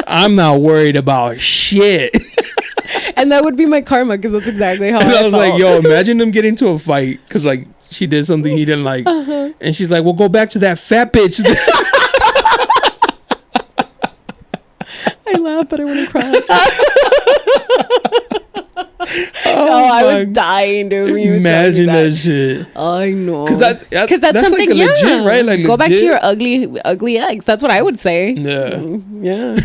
Speaker 1: I'm not worried about shit.
Speaker 2: And that would be my karma because that's exactly how
Speaker 1: and I was
Speaker 2: felt.
Speaker 1: like, yo, imagine them getting into a fight because like she did something he didn't like. And she's like, well, go back to that fat bitch.
Speaker 2: I laugh, but I want to cry.
Speaker 1: I
Speaker 2: was dying, dude. When you
Speaker 1: imagine that shit.
Speaker 2: I know.
Speaker 1: Because that's
Speaker 2: something,
Speaker 1: like legit, right? Like,
Speaker 2: go back to your ugly ex. That's what I would say.
Speaker 1: Yeah.
Speaker 2: Yeah.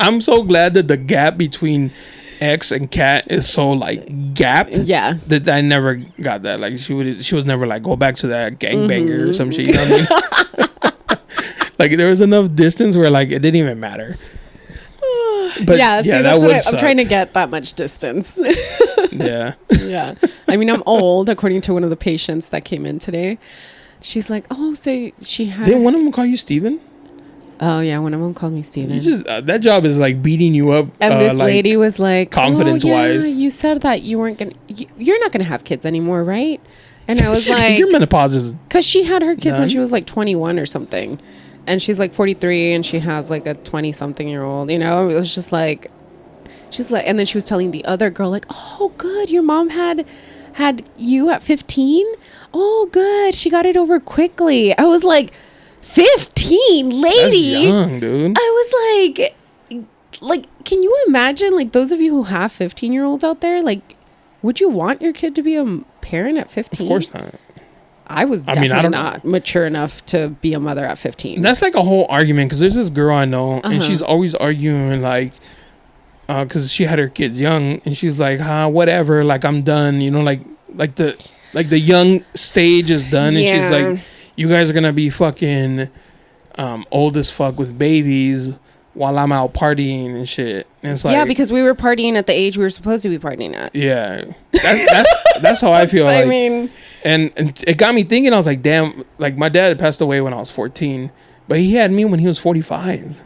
Speaker 1: I'm so glad that the gap between X and Kat is so like gapped.
Speaker 2: Yeah.
Speaker 1: That I never got that. Like she was never like go back to that gangbanger or some shit. You know what I mean? Like there was enough distance where like it didn't even matter. But
Speaker 2: yeah, see,
Speaker 1: that would
Speaker 2: I'm trying to get that much distance.
Speaker 1: Yeah.
Speaker 2: Yeah. I mean, I'm old, according to one of the patients that came in today. She's like, oh, so she had...
Speaker 1: Didn't one of them call you Steven?
Speaker 2: Oh, yeah, one of them called me Steven.
Speaker 1: You just that job is like beating you up.
Speaker 2: And this lady was like,
Speaker 1: confidence-wise.
Speaker 2: You said that you weren't going to... You're not going to have kids anymore, right? And I was like...
Speaker 1: Your menopause is...
Speaker 2: Because she had her kids when she was like 21 or something. And she's like 43 and she has like a 20-something-year-old, you know? It was just like... She's like... And then she was telling the other girl like, oh, good. Your mom had you at 15? Oh, good. She got it over quickly. I was like, 15, lady?
Speaker 1: That's young, dude.
Speaker 2: I was like, can you imagine, like, those of you who have 15-year-olds out there, like, would you want your kid to be a parent at 15?
Speaker 1: Of course not.
Speaker 2: I was definitely not mature enough to be a mother at 15.
Speaker 1: That's like a whole argument because there's this girl I know and she's always arguing like, because she had her kids young and she's like, whatever, like I'm done, you know, like the young stage is done, and she's like, you guys are gonna be fucking old as fuck with babies while I'm out partying and shit. And it's like,
Speaker 2: because we were partying at the age we were supposed to be partying at.
Speaker 1: Yeah, that's how I feel. I mean, and it got me thinking. I was like, damn, like my dad had passed away when I was 14, but he had me when he was 45.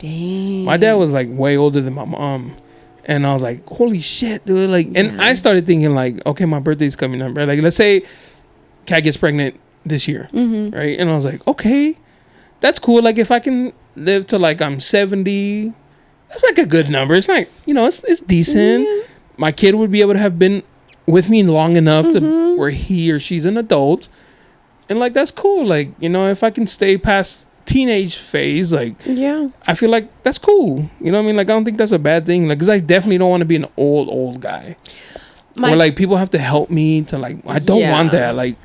Speaker 2: Dang.
Speaker 1: My dad was like way older than my mom. And I was like, holy shit, dude. Like, and I started thinking like, okay, my birthday's coming up, right? Like, let's say Kat gets pregnant this year, right? And I was like, okay, that's cool. Like, if I can live till like I'm 70, that's like a good number. It's like, you know, it's decent. Yeah. My kid would be able to have been with me long enough to where he or she's an adult. And like, that's cool. Like, you know, if I can stay past teenage phase, like, I feel like that's cool. You know what I mean? Like, I don't think that's a bad thing. Like, because I definitely don't want to be an old guy. Where like people have to help me to like, I don't want that. Like,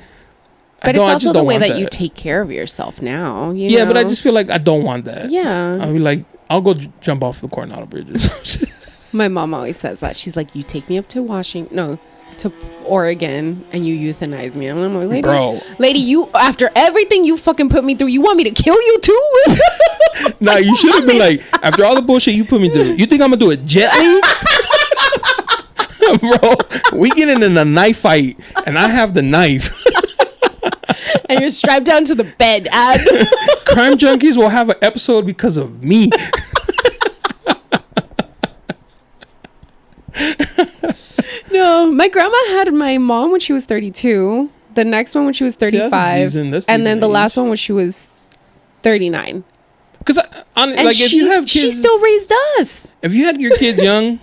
Speaker 2: but it's also the way that you take care of yourself now. You know?
Speaker 1: But I just feel like I don't want that.
Speaker 2: Yeah.
Speaker 1: I'll be like, I'll go jump off the Coronado Bridge or something.
Speaker 2: My mom always says that. She's like, you take me up to to Oregon and you euthanize me. And I'm like, lady, you, after everything you fucking put me through, you want me to kill you too?
Speaker 1: Nah, you should have been like, after all the bullshit you put me through, you think I'm gonna do it gently? Bro, we get in a knife fight and I have the knife.
Speaker 2: And you're strapped down to the bed.
Speaker 1: Crime Junkies will have an episode because of me.
Speaker 2: No, my grandma had my mom when she was 32. The next one when she was 35. That's and then the last one when she was 39.
Speaker 1: Because like, if you have kids,
Speaker 2: she still raised us.
Speaker 1: If you had your kids young,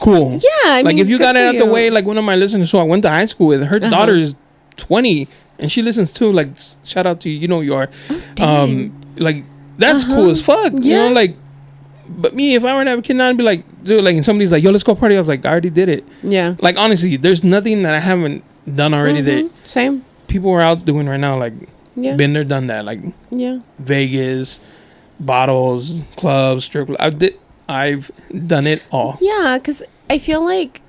Speaker 1: cool.
Speaker 2: Yeah, I
Speaker 1: like
Speaker 2: mean,
Speaker 1: if you got it out the way, like one of my listeners who I went to high school with, her daughter is 20 and she listens too. Like, shout out to you, you know who you are. Like that's cool as fuck. You know, like. But me, if I were to have a kid now, I'd be like, dude, like, and somebody's like, yo, let's go party. I was like, I already did it. Yeah. Like, honestly, there's nothing that I haven't done already that
Speaker 2: same
Speaker 1: people are out doing right now. Like, been there, done that. Like, Vegas, bottles, clubs, strip club. I've done it all.
Speaker 2: Yeah, because I feel like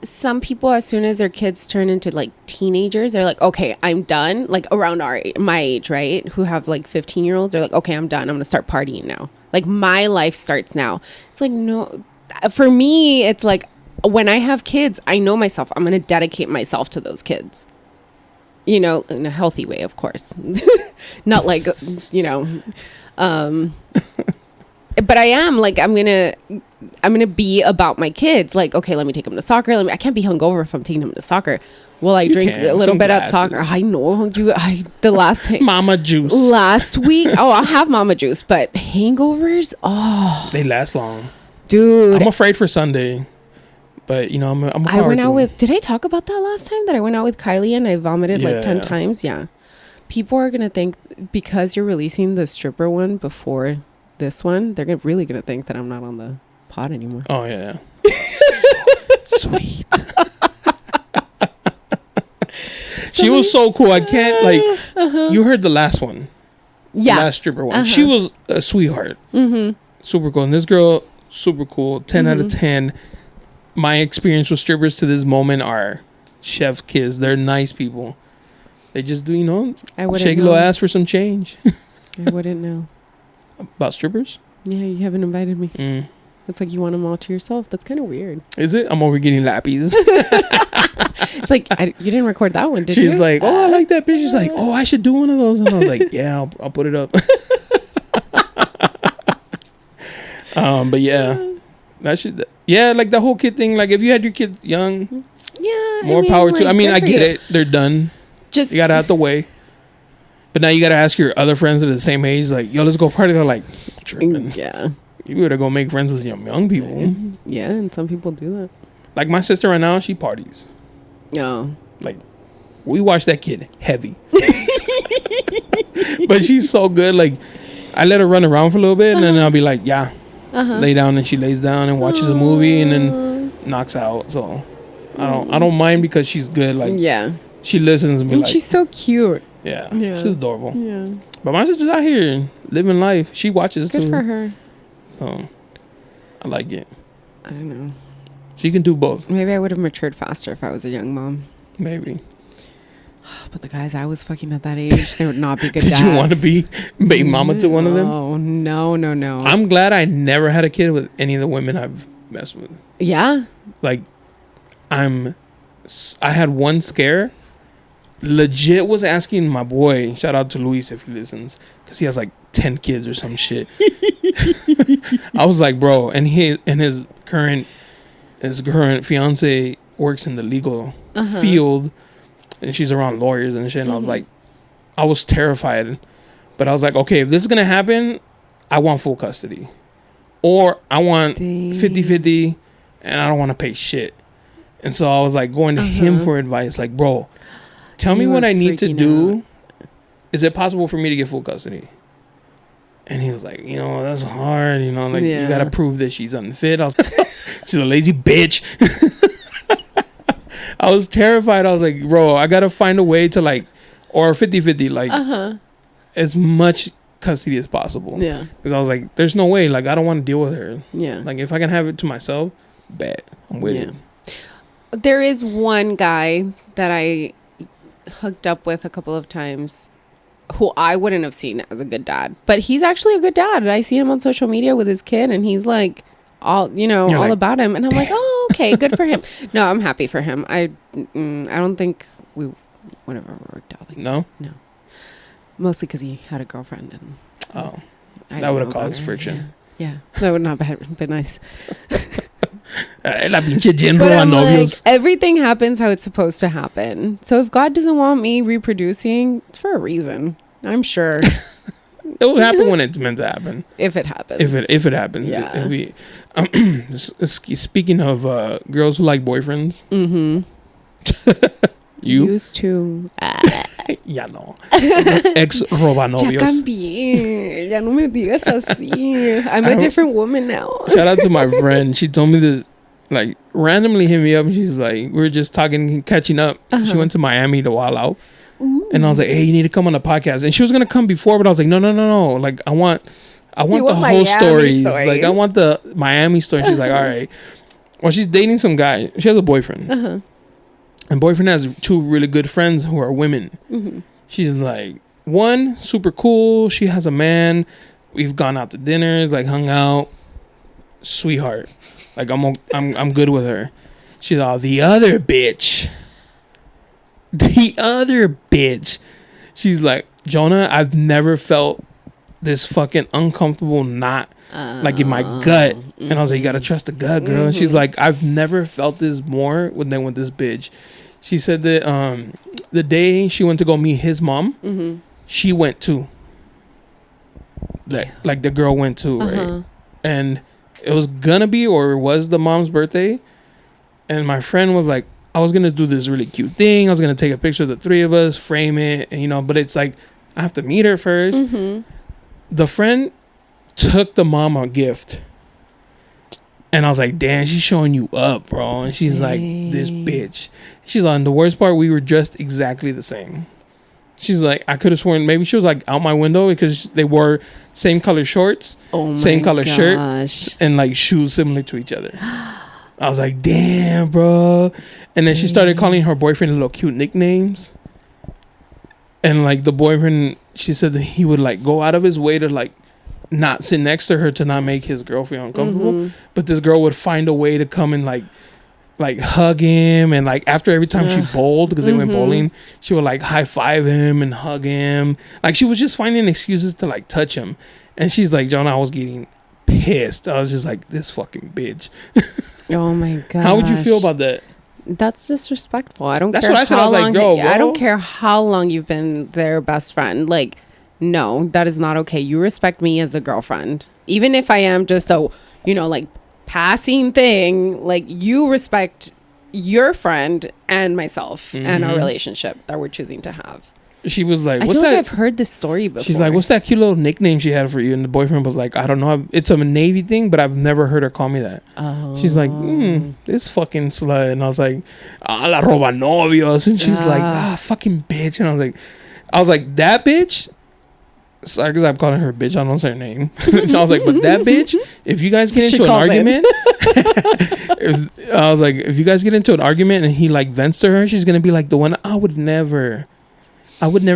Speaker 2: some people, as soon as their kids turn into like teenagers, they're like, okay, I'm done. Like around my age, right? Who have like 15-year-olds, they're like, okay, I'm done. I'm gonna start partying now. Like my life starts now. It's like, no, for me, it's like when I have kids, I know myself. I'm gonna dedicate myself to those kids. You know, in a healthy way, of course. Not like, you know, but I am like, I'm gonna be about my kids. Like, okay, let me take them to soccer. I can't be hungover if I'm taking them to soccer. Well, I drink a little bit at soccer. I know the last time.
Speaker 1: Mama juice.
Speaker 2: Last week. Oh, I'll have mama juice, but hangovers. Oh,
Speaker 1: they last long,
Speaker 2: dude.
Speaker 1: I'm afraid for Sunday, but you know,
Speaker 2: I went out with. Did I talk about that last time? That I went out with Kylie and I vomited like 10 times. Yeah, people are gonna think because you're releasing the stripper one before this one, they're really gonna think that I'm not on the pod anymore.
Speaker 1: Oh yeah. Sweet. She was so cool. I can't like. You heard the last one. Yeah. The last stripper one. She was a sweetheart. Super cool. And this girl, super cool. 10 out of 10. My experience with strippers to this moment are chef's kiss. They're nice people. They just do, you know, shake a little ass for some change.
Speaker 2: I wouldn't know.
Speaker 1: About strippers?
Speaker 2: Yeah, you haven't invited me. It's like you want them all to yourself. That's kind of weird.
Speaker 1: Is it? I'm over getting lappies.
Speaker 2: It's like, you didn't record that one, did you?
Speaker 1: She's like, oh, I like that bitch. She's like, oh, I should do one of those. And I was like, yeah, I'll put it up. But yeah, that should, like the whole kid thing. Like if you had your kids young, more power to. I mean, I get it. They're done. Just you got it out the way. But now you got to ask your other friends at the same age, like, yo, let's go party. They're like, tripping.
Speaker 2: Yeah.
Speaker 1: You better go make friends with young people.
Speaker 2: Yeah, and some people do that.
Speaker 1: Like my sister right now, she parties.
Speaker 2: No.
Speaker 1: Like, we watch that kid heavy. But she's so good. Like, I let her run around for a little bit, and then I'll be like, lay down, and she lays down and watches a movie, and then knocks out. So I don't mind because she's good. Like, she listens and be like,
Speaker 2: she's so cute.
Speaker 1: Yeah, she's adorable. Yeah. But my sister's out here living life. She watches too.
Speaker 2: Good for her.
Speaker 1: So I like it.
Speaker 2: I don't know.
Speaker 1: She can do both.
Speaker 2: Maybe I would have matured faster if I was a young mom.
Speaker 1: Maybe.
Speaker 2: But the guys I was fucking at that age, they would not be good
Speaker 1: Did
Speaker 2: dads.
Speaker 1: you want to be baby mama to one of them?
Speaker 2: Oh, no.
Speaker 1: I'm glad I never had a kid with any of the women I've messed with.
Speaker 2: Yeah.
Speaker 1: Like, I had one scare. Legit was asking my boy, shout out to Luis if he listens, because he has like 10 kids or some shit. I was like, bro, and his current fiance works in the legal field, and she's around lawyers and shit. And I was like, I was terrified, but I was like, okay, if this is gonna happen, I want full custody, or I want 50-50, and I don't want to pay shit. And so I was like going to him for advice, like, bro, tell me what I need to do. Is it possible for me to get full custody? And he was like, that's hard. You got to prove that she's unfit. I was she's a lazy bitch. I was terrified. I was like, bro, I got to find a way to or 50-50, as much custody as possible. Yeah. Because I was like, there's no way. I don't want to deal with her. Yeah. If I can have it to myself, bet. I'm with it.
Speaker 2: There is one guy that I hooked up with a couple of times who I wouldn't have seen as a good dad, but he's actually a good dad. I see him on social media with his kid, and he's all about him, and I'm like, oh, okay, good for him. No, I'm happy for him. I don't think we would have ever worked out. No, mostly because he had a girlfriend, and
Speaker 1: that would have caused friction.
Speaker 2: Yeah, that would not have been nice. Everything happens how it's supposed to happen. So if God doesn't want me reproducing, it's for a reason. I'm sure
Speaker 1: it will happen when it's meant to happen.
Speaker 2: If it happens.
Speaker 1: If it happens. Yeah. It'll be, speaking of girls who like boyfriends. You
Speaker 2: used to.
Speaker 1: Ya no. Ex roba novios.
Speaker 2: Ya cambié. Ya no me digas así. I'm a different woman now.
Speaker 1: Shout out to my friend. She told me this, randomly hit me up. And she's like, we were just talking, catching up. She went to Miami to wild out. Ooh. And I was like, hey, you need to come on the podcast. And she was gonna come before, but I was like, no. I want the whole stories. I want the Miami story. She's like, all right. Well, she's dating some guy. She has a boyfriend. And boyfriend has two really good friends who are women. She's like, one, super cool. She has a man. We've gone out to dinners, hung out. Sweetheart. I'm good with her. She's all, the other bitch. She's like, Jonah, I've never felt this fucking uncomfortable knot in my gut. And I was like, you gotta trust the gut, girl. And she's like, I've never felt this more than with this bitch. She said that the day she went to go meet his mom, she went too. The girl went too, right? And it was gonna be, or it was, the mom's birthday. And my friend was like, I was gonna do this really cute thing. I was gonna take a picture of the three of us, frame it, and, but it's like, I have to meet her first. The friend took the mom a gift. And I was like, damn, she's showing you up, bro. And she's like, this bitch. She's like, and the worst part, we were dressed exactly the same. She's like, I could have sworn maybe she was out my window because they wore same color shorts, same color shirt, and shoes similar to each other. I was like, damn, bro. And then she started calling her boyfriend little cute nicknames. And the boyfriend, she said that he would go out of his way to not sit next to her to not make his girl feel uncomfortable. But this girl would find a way to come and hug him, and after every time she bowled, because they went bowling, she would high five him and hug him. She was just finding excuses to touch him. And she's like, John, I was getting pissed. I was just like, this fucking bitch.
Speaker 2: Oh my god.
Speaker 1: How would you feel about that?
Speaker 2: That's disrespectful. I don't
Speaker 1: That's
Speaker 2: care.
Speaker 1: That's what I said. I was like, bro.
Speaker 2: I don't care how long you've been their best friend. No, that is not okay. You respect me as a girlfriend. Even if I am just a, passing thing, you respect your friend and myself and our relationship that we're choosing to have.
Speaker 1: She was like,
Speaker 2: what's that? I've heard this story before.
Speaker 1: She's like, what's that cute little nickname she had for you? And the boyfriend was like, I don't know. It's a Navy thing, but I've never heard her call me that. Oh. She's like, this fucking slut. And I was like, la roba novios. And she's like, fucking bitch. And I was like, that bitch? Sorry, because I'm calling her a bitch. I don't say her name. So I was like, but that bitch, if you guys get into an argument, I was like, if you guys get into an argument and he vents to her, she's going to be like the one, I would never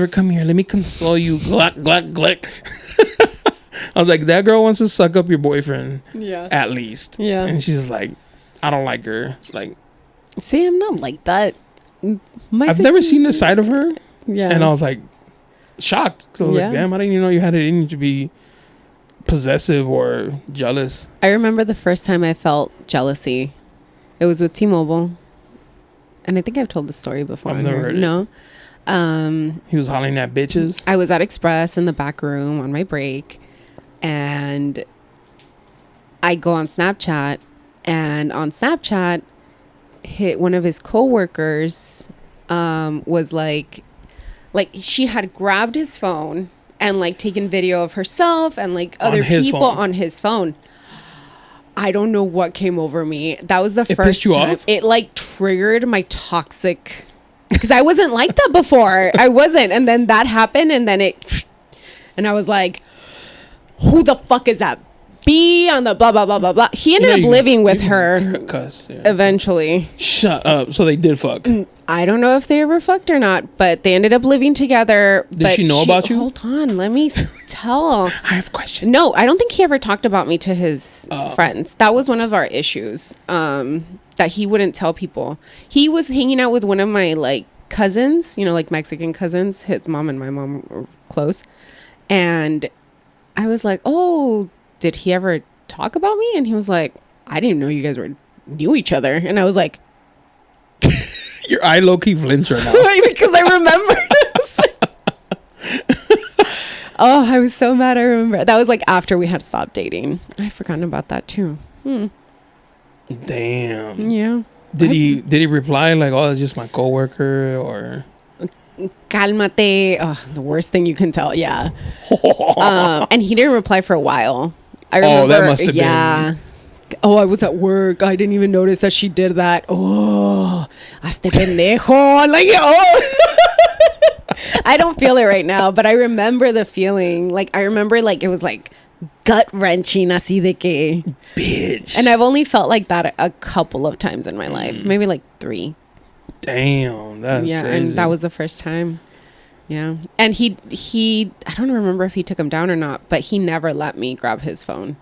Speaker 1: come here. Let me console you. Gluck, gluck, gluck. I was like, that girl wants to suck up your boyfriend. Yeah. At least. Yeah. And she's like, I don't like her.
Speaker 2: See, I'm not like that.
Speaker 1: I've never seen this side of her. Yeah. And I was like, shocked. So I was like, damn, I didn't even know you had it in you to be possessive or jealous?
Speaker 2: I remember the first time I felt jealousy. It was with T-Mobile. And I think I've told the story before.
Speaker 1: I've never heard it.
Speaker 2: No.
Speaker 1: He was hollering at bitches.
Speaker 2: I was at Express in the back room on my break. And I go on Snapchat. And on Snapchat, one of his coworkers was like she had grabbed his phone and like taken video of herself and like other people on his phone. I don't know what came over me. That was the first
Speaker 1: pissed you
Speaker 2: time.
Speaker 1: off?
Speaker 2: It like triggered my toxic, because I wasn't like that before. I wasn't. And then that happened, and then and I was like, who the fuck is that? Be on the blah blah blah blah blah. He ended up living with her eventually.
Speaker 1: Shut up. So they did fuck.
Speaker 2: I don't know if they ever fucked or not, but they ended up living together.
Speaker 1: Did she know about you?
Speaker 2: Hold on, let me tell.
Speaker 1: I have a question.
Speaker 2: No, I don't think he ever talked about me to his friends. That was one of our issues. That he wouldn't tell people. He was hanging out with one of my like cousins, like Mexican cousins. His mom and my mom were close, and I was like, oh, did he ever talk about me? And he was like, I didn't know you guys knew each other. And I was like,
Speaker 1: your eye low-key flinch right now.
Speaker 2: Because I remember. Oh, I was so mad. I remember. That was like after we had stopped dating. I've forgotten about that too.
Speaker 1: Damn.
Speaker 2: Yeah.
Speaker 1: Did he reply like, oh, it's just my coworker, or
Speaker 2: Cálmate? Oh, the worst thing you can tell. Yeah. And he didn't reply for a while. I remember,
Speaker 1: that must have been.
Speaker 2: Oh, I was at work. I didn't even notice that she did that. Oh, hazte pendejo. Like, oh. I don't feel it right now, but I remember the feeling. Like, I remember, like, it was like gut-wrenching, así de que.
Speaker 1: Bitch.
Speaker 2: And I've only felt like that a couple of times in my life. Maybe like 3.
Speaker 1: Damn, that's crazy.
Speaker 2: And that was the first time. Yeah. And he I don't remember if he took him down or not, but he never let me grab his phone.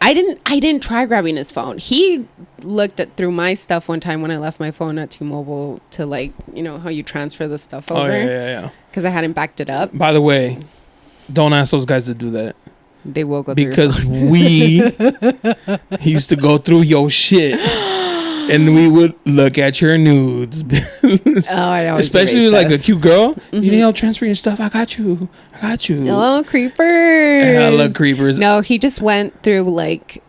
Speaker 2: I didn't try grabbing his phone. He looked through my stuff one time when I left my phone at T-Mobile to, like, how you transfer the stuff over.
Speaker 1: Oh, yeah.
Speaker 2: Because I hadn't backed it up.
Speaker 1: By the way, don't ask those guys to do that.
Speaker 2: They will go through
Speaker 1: because we used to go through your shit. And we would look at your nudes.
Speaker 2: I know.
Speaker 1: Especially like a cute girl. Mm-hmm. You need help transferring your stuff? I got you.
Speaker 2: Oh, creepers.
Speaker 1: Hella creepers.
Speaker 2: No, he just went through like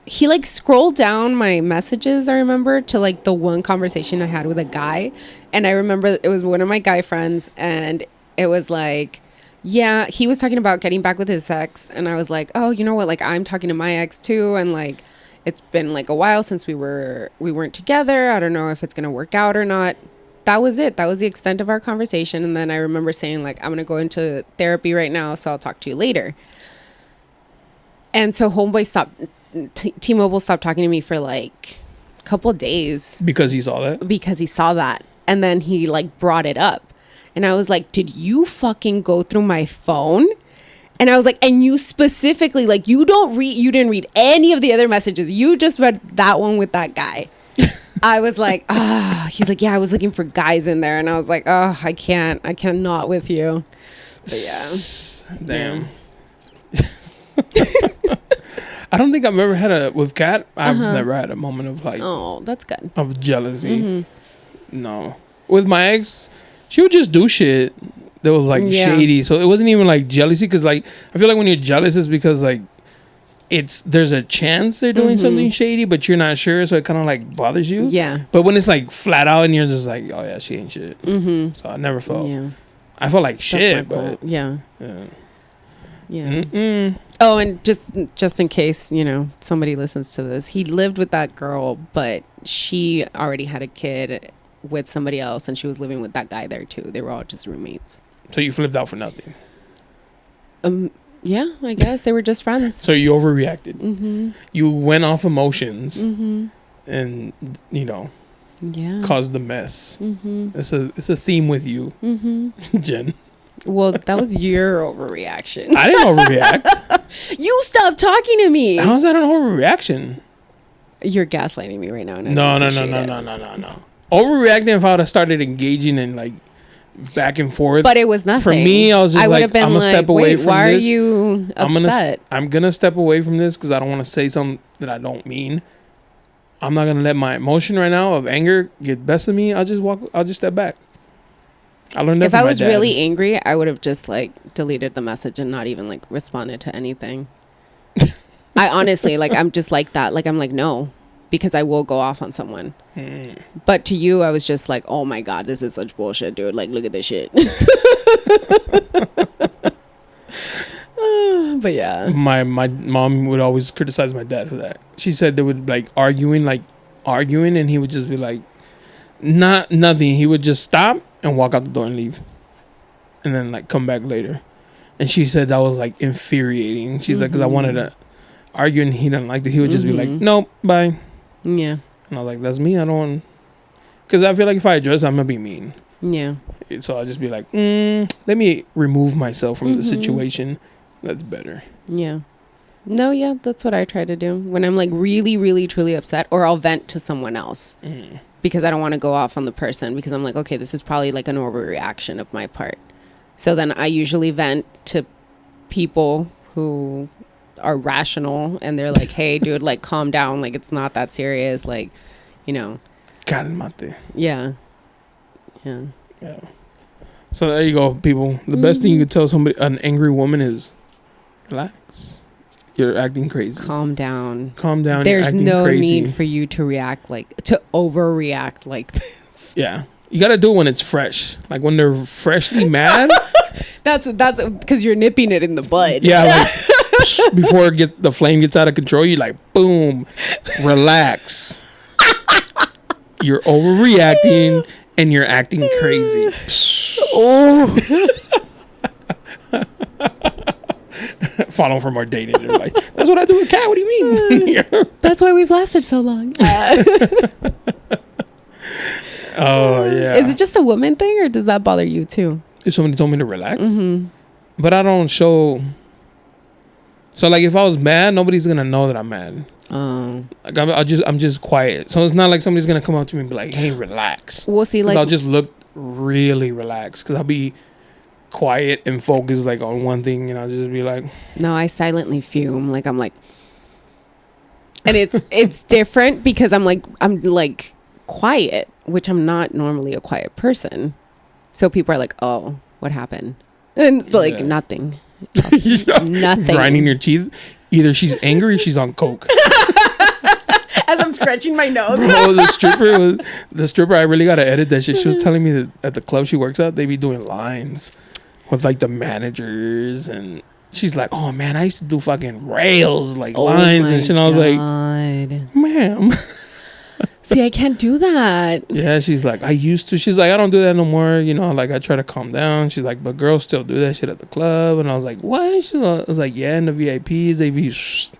Speaker 2: he like scrolled down my messages, I remember, to like the one conversation I had with a guy. And I remember it was one of my guy friends, and it was like, yeah, he was talking about getting back with his ex. And I was like, oh, you know what? Like, I'm talking to my ex too. And like, it's been like a while since we weren't together. I don't know if it's going to work out or not. That was it. That was the extent of our conversation. And then I remember saying, like, I'm going to go into therapy right now, so I'll talk to you later. And so homeboy T-Mobile stopped talking to me for like a couple of days.
Speaker 1: Because he saw that?
Speaker 2: Because he saw that. And then he like brought it up. And I was like, did you fucking go through my phone? And I was like, and you specifically, like, you didn't read any of the other messages. You just read that one with that guy. I was like, he's like, yeah, I was looking for guys in there. And I was like, oh, I cannot with you. But yeah.
Speaker 1: Damn. I don't think I've ever had with Kat. I've never had a moment of like,
Speaker 2: oh, that's good.
Speaker 1: Of jealousy. No. With my ex, she would just do shit that was like shady. So it wasn't even like jealousy, because like I feel like when you're jealous it's because like there's a chance they're doing something shady, but you're not sure, so it kind of like bothers you.
Speaker 2: Yeah.
Speaker 1: But when it's like flat out and you're just like, oh yeah, she ain't shit. So I never felt. Yeah. I felt like shit, but
Speaker 2: yeah. Oh, and just in case somebody listens to this, he lived with that girl, but she already had a kid with somebody else, and she was living with that guy there too. They were all just roommates.
Speaker 1: So you flipped out for nothing?
Speaker 2: Yeah, I guess they were just friends.
Speaker 1: So you overreacted. You went off emotions, and caused the mess. It's a theme with you, Jen.
Speaker 2: Well, that was your overreaction.
Speaker 1: I didn't overreact.
Speaker 2: You stopped talking to me.
Speaker 1: How is that an overreaction?
Speaker 2: You're gaslighting me right now.
Speaker 1: No. Overreacting if I would have started engaging in like back and forth.
Speaker 2: But it was nothing.
Speaker 1: For me, I was just like, I'm going to step away from
Speaker 2: why
Speaker 1: this.
Speaker 2: Why are you upset?
Speaker 1: I'm going to step away from this because I don't want to say something that I don't mean. I'm not going to let my emotion right now of anger get best of me. I'll just step back. I learned that
Speaker 2: if
Speaker 1: from
Speaker 2: I
Speaker 1: my
Speaker 2: was
Speaker 1: dad.
Speaker 2: really angry, I would have just like deleted the message and not even like responded to anything. I honestly, like, I'm just like that. Like, I'm like, no, because I will go off on someone. But to you, I was just like, oh my God, this is such bullshit, dude. Like, look at this shit. But yeah. My mom would always criticize my dad for that. She said they would like arguing, and he would just be like, nothing. He would just stop and walk out the door and leave. And then like come back later. And she said that was like infuriating. She's like, because I wanted to argue and he didn't like it. He would just be like, nope, bye. Yeah. And I was like, that's me. I don't. Because I feel like if I address, I'm going to be mean. Yeah. So I'll just be like, let me remove myself from the situation. That's better. Yeah. No, yeah, that's what I try to do. When I'm like really, really, truly upset, or I'll vent to someone else. Because I don't want to go off on the person. Because I'm like, okay, this is probably like an overreaction of my part. So then I usually vent to people who are rational. And they're like, hey, dude, like, calm down. Like, it's not that serious. Like, you know. Calmate. Yeah. Yeah. Yeah. So there you go, people. The best thing you could tell somebody, an angry woman, is relax. You're acting crazy. Calm down. Calm down. There's no need for you to overreact like this. Yeah. You got to do it when it's fresh. Like when they're freshly mad. That's because you're nipping it in the bud. Yeah. Like before the flame gets out of control, you're like, boom, relax. You're overreacting and you're acting crazy. Oh. Follow for more dating. They're like, that's what I do with Kat. What do you mean? That's why we've lasted so long. Oh, yeah. Is it just a woman thing or does that bother you too? If somebody told me to relax? But I don't show. So like if I was mad, nobody's going to know that I'm mad. Like I'm just quiet. So it's not like somebody's going to come up to me and be like, hey, relax. We'll see. Like I'll just look really relaxed because I'll be quiet and focused like on one thing and I'll just be like, no, I silently fume. Like I'm like, and it's different because I'm like quiet, which I'm not normally a quiet person. So people are like, oh, what happened? And it's like nothing. Nothing. Grinding your teeth. Either she's angry or she's on coke. As I'm scratching my nose. Bro, the stripper, I really got to edit that shit. She was telling me that at the club she works at, they be doing lines with like the managers and she's like, oh man, I used to do fucking rails, like lines and shit. And I was like, ma'am. See, I can't do that. Yeah, she's like, I used to. She's like, I don't do that no more. You know, like I try to calm down. She's like, but girls still do that shit at the club. And I was like, what? I was like, yeah, and the VIPs, they be. I was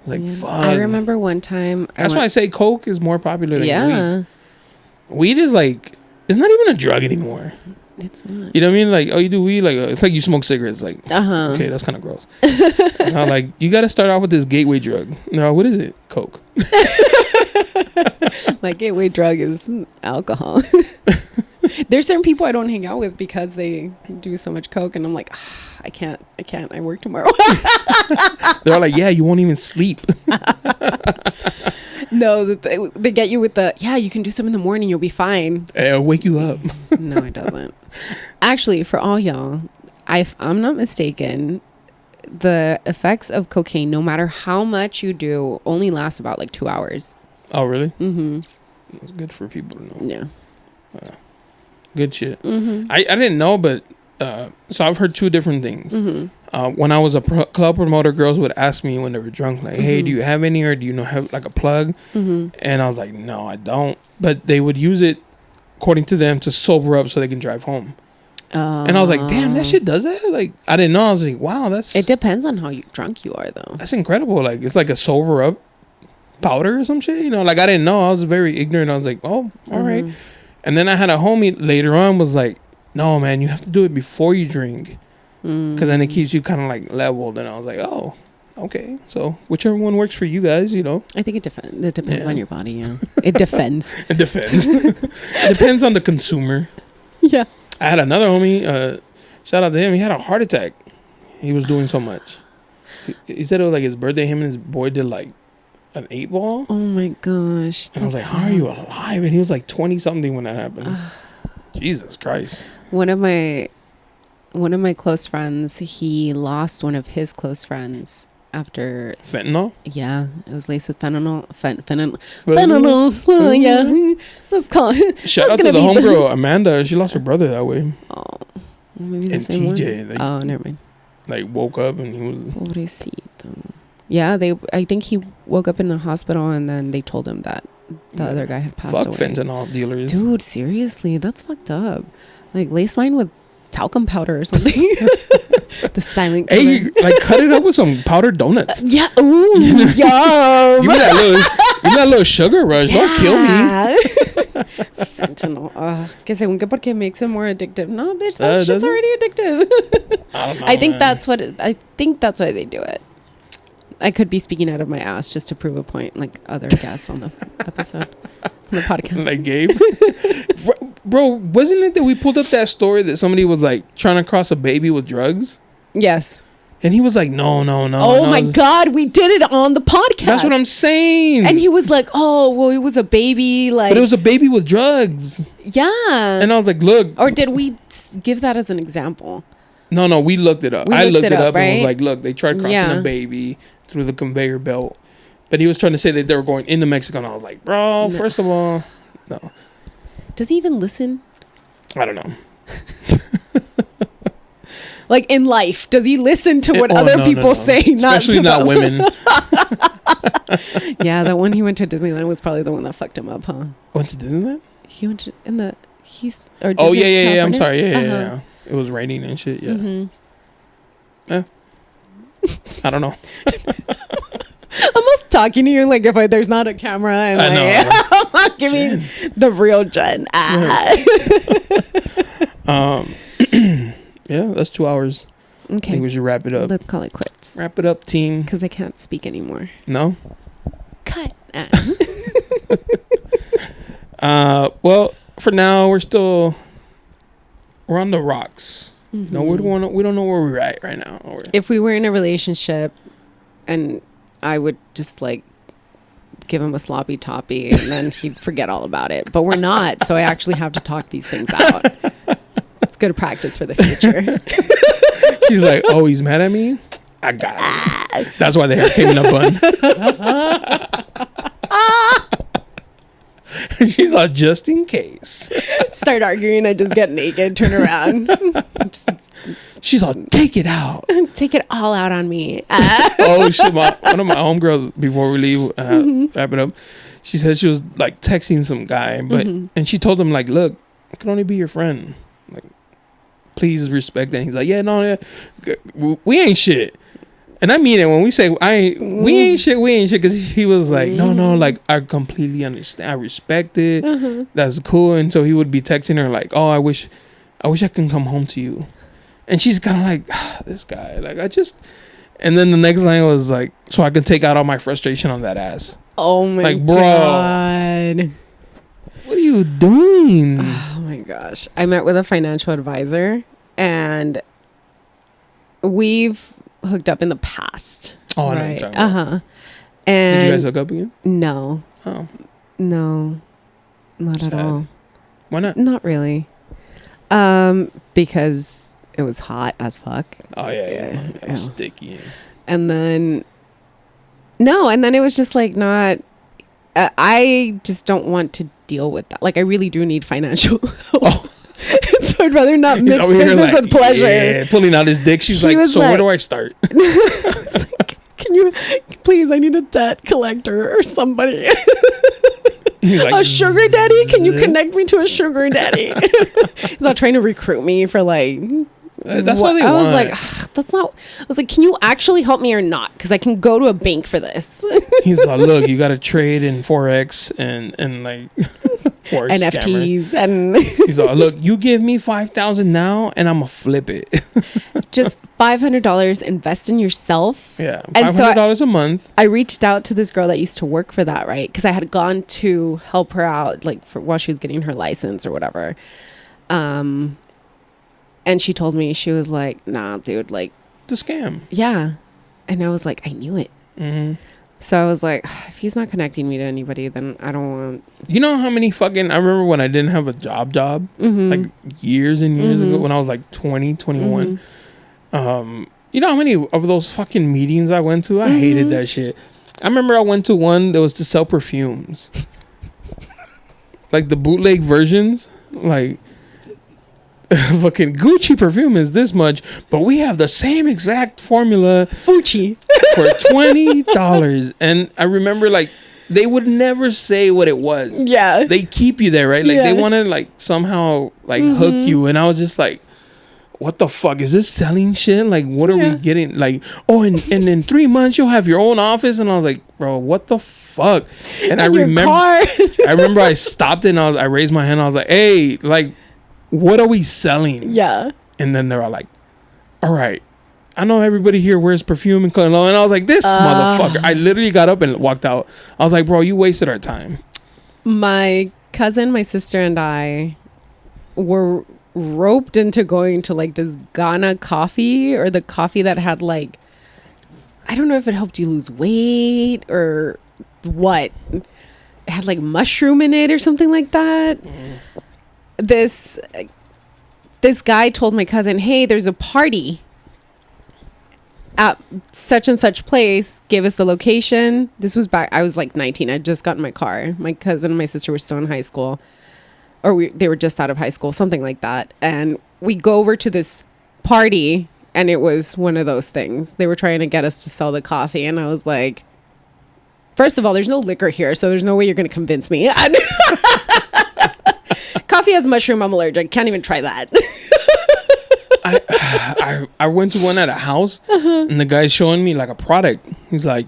Speaker 2: like, fuck. I remember one time. That's why I say coke is more popular than weed. Weed is like, it's not even a drug anymore. It's not. You know what I mean? Like, oh, you do weed? Like, it's like you smoke cigarettes. Like, okay, that's kind of gross. Like, you got to start off with this gateway drug. No, what is it? Coke. My gateway drug is alcohol. There's certain people I don't hang out with because they do so much coke, and I'm like, I can't. I work tomorrow. They're like, yeah, you won't even sleep. No, they get you with you can do some in the morning, you'll be fine. It'll wake you up. No, it doesn't. Actually, for all y'all, if I'm not mistaken, the effects of cocaine, no matter how much you do, only last about like 2 hours. Oh, really? Mm-hmm. That's good for people to know. Yeah. Good shit. Mm-hmm. I didn't know, but so I've heard two different things. Mm-hmm. When I was a club promoter, girls would ask me when they were drunk, like, hey, do you have any, or do you have like a plug? Mm-hmm. And I was like, no, I don't. But they would use it, according to them, to sober up so they can drive home. And I was like, damn, that shit does that? Like, I didn't know. I was like, wow, it depends on how drunk you are, though. That's incredible. Like, it's like a sober up powder or some shit, you know? Like, I didn't know. I was very ignorant. I was like, oh, all right. And then I had a homie later on was like, no, man, you have to do it before you drink. Because then it keeps you kind of like leveled. And I was like, oh, okay. So whichever one works for you guys, you know. I think it depends on your body, yeah. It depends. It depends. It depends on the consumer. Yeah.
Speaker 1: I had another homie. Shout out to him. He had a heart attack. He was doing so much. He said it was like his birthday. Him and his boy did like an 8-ball.
Speaker 2: Oh my gosh.
Speaker 1: And I was like, how are you alive? And he was like 20 something when that happened. Jesus Christ.
Speaker 2: One of my close friends, he lost one of his close friends after
Speaker 1: Fentanyl?
Speaker 2: Yeah, it was laced with fentanyl. Fentanyl. Oh, yeah. Let's call it.
Speaker 1: Shout out to the homegirl Amanda. She lost her brother that way.
Speaker 2: Oh, maybe the
Speaker 1: and
Speaker 2: same
Speaker 1: TJ.
Speaker 2: one. Oh, never mind.
Speaker 1: Like woke up and he was.
Speaker 2: Pobrecito. Yeah, I think he woke up in the hospital and then they told him that the other guy had passed away.
Speaker 1: Fuck fentanyl dealers.
Speaker 2: Dude, seriously, that's fucked up. Like lace mine with talcum powder or something. The silent killer.
Speaker 1: Hey, like cut it up with some powdered donuts.
Speaker 2: Yeah. Ooh, yum.
Speaker 1: Give me that little sugar rush.
Speaker 2: Yeah.
Speaker 1: Don't kill me.
Speaker 2: Fentanyl. Que según que porque it makes it more addictive. No, bitch, that shit's
Speaker 1: doesn't?
Speaker 2: already addictive.
Speaker 1: I don't know.
Speaker 2: I think that's why they do it. I could be speaking out of my ass just to prove a point, like other guests on the episode, on the podcast.
Speaker 1: Like Gabe. Bro, wasn't it that we pulled up that story that somebody was like trying to cross a baby with drugs?
Speaker 2: Yes.
Speaker 1: And he was like, no.
Speaker 2: Oh my God, we did it on the podcast.
Speaker 1: That's what I'm saying.
Speaker 2: And he was like, oh, well, it was a baby. Like,
Speaker 1: but it was a baby with drugs.
Speaker 2: Yeah.
Speaker 1: And I was like, look.
Speaker 2: Or did we give that as an example?
Speaker 1: No, we looked it up. I looked it up
Speaker 2: right?
Speaker 1: and was like, look, they tried crossing a baby through the conveyor belt. But he was trying to say that they were going into Mexico. And I was like, bro, first of all, no.
Speaker 2: Does he even listen?
Speaker 1: I don't know.
Speaker 2: Like in life, does he listen to what other people say?
Speaker 1: Especially not women.
Speaker 2: Yeah, the one he went to Disneyland was probably the one that fucked him up, huh?
Speaker 1: Went to Disneyland?
Speaker 2: He went to
Speaker 1: yeah. I'm sorry. Yeah. It was raining and shit. Yeah.
Speaker 2: Mm-hmm.
Speaker 1: Yeah. I don't know.
Speaker 2: I'm almost talking to you like if there's not a camera and I'm not giving the real Jen.
Speaker 1: Yeah, that's 2 hours.
Speaker 2: Okay.
Speaker 1: I think we should wrap it up.
Speaker 2: Let's call it quits.
Speaker 1: Wrap it up, team.
Speaker 2: Because I can't speak anymore.
Speaker 1: No?
Speaker 2: Cut.
Speaker 1: Well, for now, we're on the rocks.
Speaker 2: Mm-hmm.
Speaker 1: No, we don't know where we're at right now.
Speaker 2: If we were in a relationship and I would just like give him a sloppy toppy and then he'd forget all about it. But we're not. So I actually have to talk these things out. It's good practice for the future.
Speaker 1: She's like, oh, he's mad at me? I got it. That's why the hair came in a bun. She's like, just in case.
Speaker 2: Start arguing. I just get naked, turn around.
Speaker 1: She's like, take it out.
Speaker 2: Take it all out on me.
Speaker 1: Oh, shit. One of my homegirls, before we leave, wrap it up, she said she was like texting some guy, and she told him, like, look, I can only be your friend. Like, please respect that. And he's like, yeah, no, we ain't shit. And I mean it when we say we ain't shit, because he was like, no, like, I completely understand, I respect it, that's cool. And so he would be texting her like, oh, I wish I can come home to you. And she's kind of like, this guy, like, and then the next line was like, so I can take out all my frustration on that ass.
Speaker 2: Oh my
Speaker 1: like, bro,
Speaker 2: God,
Speaker 1: what are you doing?
Speaker 2: Oh my gosh. I met with a financial advisor and we've hooked up in the past.
Speaker 1: Oh, I know what you're talking about.
Speaker 2: And
Speaker 1: did you guys hook up again?
Speaker 2: No.
Speaker 1: Oh.
Speaker 2: No. Not
Speaker 1: Sad.
Speaker 2: at all.
Speaker 1: Why not?
Speaker 2: Not really. Because it was hot as fuck.
Speaker 1: Oh yeah. Sticky.
Speaker 2: And then it was just like not. I just don't want to deal with that. Like I really do need financial help. Oh. So I'd rather not mix business with pleasure.
Speaker 1: Yeah, pulling out his dick. She's like, so where do I start?
Speaker 2: I was like, can you please? I need a debt collector or somebody. Like, a sugar daddy? Can you connect me to a sugar daddy? He's not trying to recruit me for like.
Speaker 1: That's what they want.
Speaker 2: I was like, that's not. I was like, can you actually help me or not? Because I can go to a bank for this.
Speaker 1: He's like, look, you got to trade in Forex and like Forex
Speaker 2: NFTs
Speaker 1: scammer.
Speaker 2: and.
Speaker 1: He's like, look, you give me $5,000 now, and I'm gonna flip it.
Speaker 2: Just $500. Invest in yourself.
Speaker 1: Yeah, $500 a month.
Speaker 2: I reached out to this girl that used to work for that, right? Because I had gone to help her out, like while she was getting her license or whatever. And she told me, she was like, nah, dude, like,
Speaker 1: It's a scam.
Speaker 2: yeah. And I was like, I knew it. So I was like, if he's not connecting me to anybody, then I don't want.
Speaker 1: You know how many fucking, I remember when I didn't have a job, like years and years ago, when I was like 20, 21. You know how many of those fucking meetings I went to? I hated that shit. I remember I went to one that was to sell perfumes. Like the bootleg versions. Like, fucking Gucci perfume is this much, but we have the same exact formula
Speaker 2: Fucci
Speaker 1: for $20. And I remember, like, they would never say what it was.
Speaker 2: Yeah.
Speaker 1: They keep you there, right? Like, they want to, like, somehow, like, hook you. And I was just like, what the fuck? Is this selling shit? Like, what are we getting? Like, oh, and in 3 months, you'll have your own office. And I was like, bro, what the fuck? And I remember I stopped it and I raised my hand. I was like, hey, like, what are we selling?
Speaker 2: Yeah.
Speaker 1: And then they're all like, all right, I know everybody here wears perfume and cologne. And I was like, this motherfucker. I literally got up and walked out. I was like, bro, you wasted our time.
Speaker 2: My cousin, my sister, and I were roped into going to like this Ghana coffee, or the coffee that had like, I don't know if it helped you lose weight or what. It had like mushroom in it or something like that. This guy told my cousin, hey, there's a party at such and such place. Gave us the location. This was back, I was like 19. I just got in my car. My cousin and my sister were still in high school, or they were just out of high school, something like that. And we go over to this party, and it was one of those things. They were trying to get us to sell the coffee, and I was like, first of all, there's no liquor here, so there's no way you're going to convince me. Coffee has mushroom. I'm allergic. Can't even try that.
Speaker 1: I went to one at a house, and the guy's showing me like a product. He's like,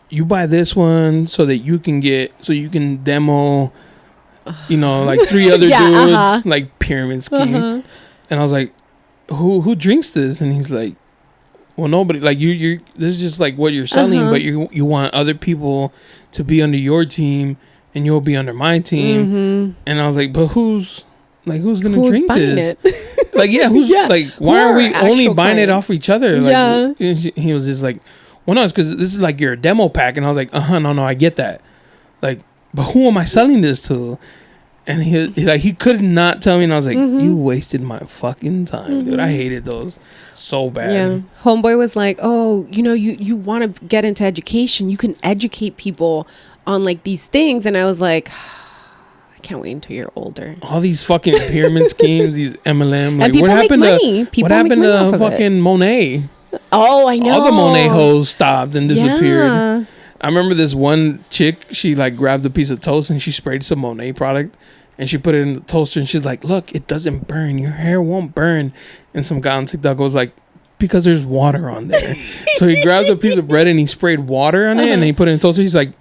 Speaker 1: you buy this one so that you can demo, you know, like 3 other dudes, like pyramid scheme. And I was like, who drinks this? And he's like, well, nobody. Like, you this is just like what you're selling, but you want other people to be under your team, and you'll be under my team. And I was like, but who's gonna drink this? Like, like, why are we only buying it off each other? Like, he was just like, well, no, it's because this is like your demo pack. And I was like, no, I get that. Like, but who am I selling this to? And he could not tell me. And I was like, you wasted my fucking time, dude. I hated those so bad.
Speaker 2: Yeah. Homeboy was like, oh, you know, you want to get into education. You can educate people on like these things. And I was like, I can't wait until you're older.
Speaker 1: All these fucking pyramid schemes, these MLM. Like,
Speaker 2: what happened to
Speaker 1: fucking Monet?
Speaker 2: Oh, I know.
Speaker 1: All the Monet hoes stopped and disappeared. Yeah. I remember this one chick, she like grabbed a piece of toast and she sprayed some Monet product and she put it in the toaster and she's like, look, it doesn't burn. Your hair won't burn. And some guy on TikTok was like, because there's water on there. So he grabbed a piece of bread and he sprayed water on it and then he put it in the toaster. He's like,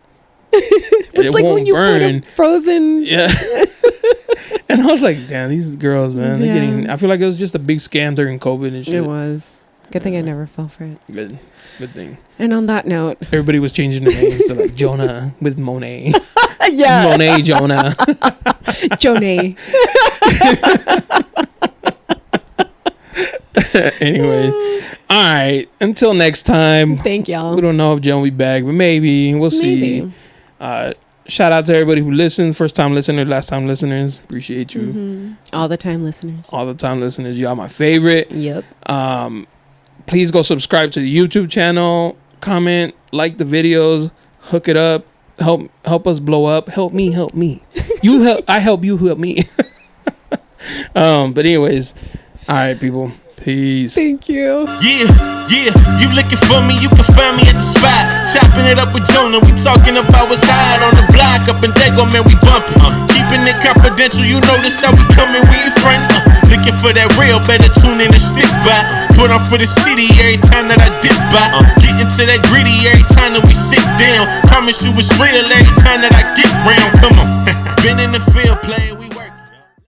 Speaker 2: it's like when you burn. Put a frozen.
Speaker 1: Yeah. And I was like, damn, these girls, man, they're getting, I feel like it was just a big scam during COVID and shit.
Speaker 2: It was. Good thing I never fell for it.
Speaker 1: Good thing.
Speaker 2: And on that note,
Speaker 1: everybody was changing their names to like Jonah with Monet.
Speaker 2: Yeah.
Speaker 1: Monet Jonah.
Speaker 2: Jonah.
Speaker 1: Anyways, all right. Until next time.
Speaker 2: Thank y'all.
Speaker 1: We don't know if Jen will be back, but maybe. We'll see. Shout out to everybody who listens. First time listeners, last time listeners. Appreciate you.
Speaker 2: All the time listeners.
Speaker 1: All the time listeners. Y'all my favorite.
Speaker 2: Yep.
Speaker 1: Please go subscribe to the YouTube channel. Comment, like the videos, hook it up. Help us blow up. Help me. You help. I help you. Help me. But anyways, all right, people. Peace.
Speaker 2: Thank you.
Speaker 3: Yeah, you looking for me, you can find me at the spot. Chopping it up with Jonah, we talking about what's hot on the block. Up in Dago, man, we bumping. Keeping it confidential, you notice how we coming, we in front. Looking for that real, better tune in and stick by. Put on for the city every time that I dip by. Getting to that gritty every time that we sit down. Promise you it's real every time that I get round. Come on. Been in the field playing, we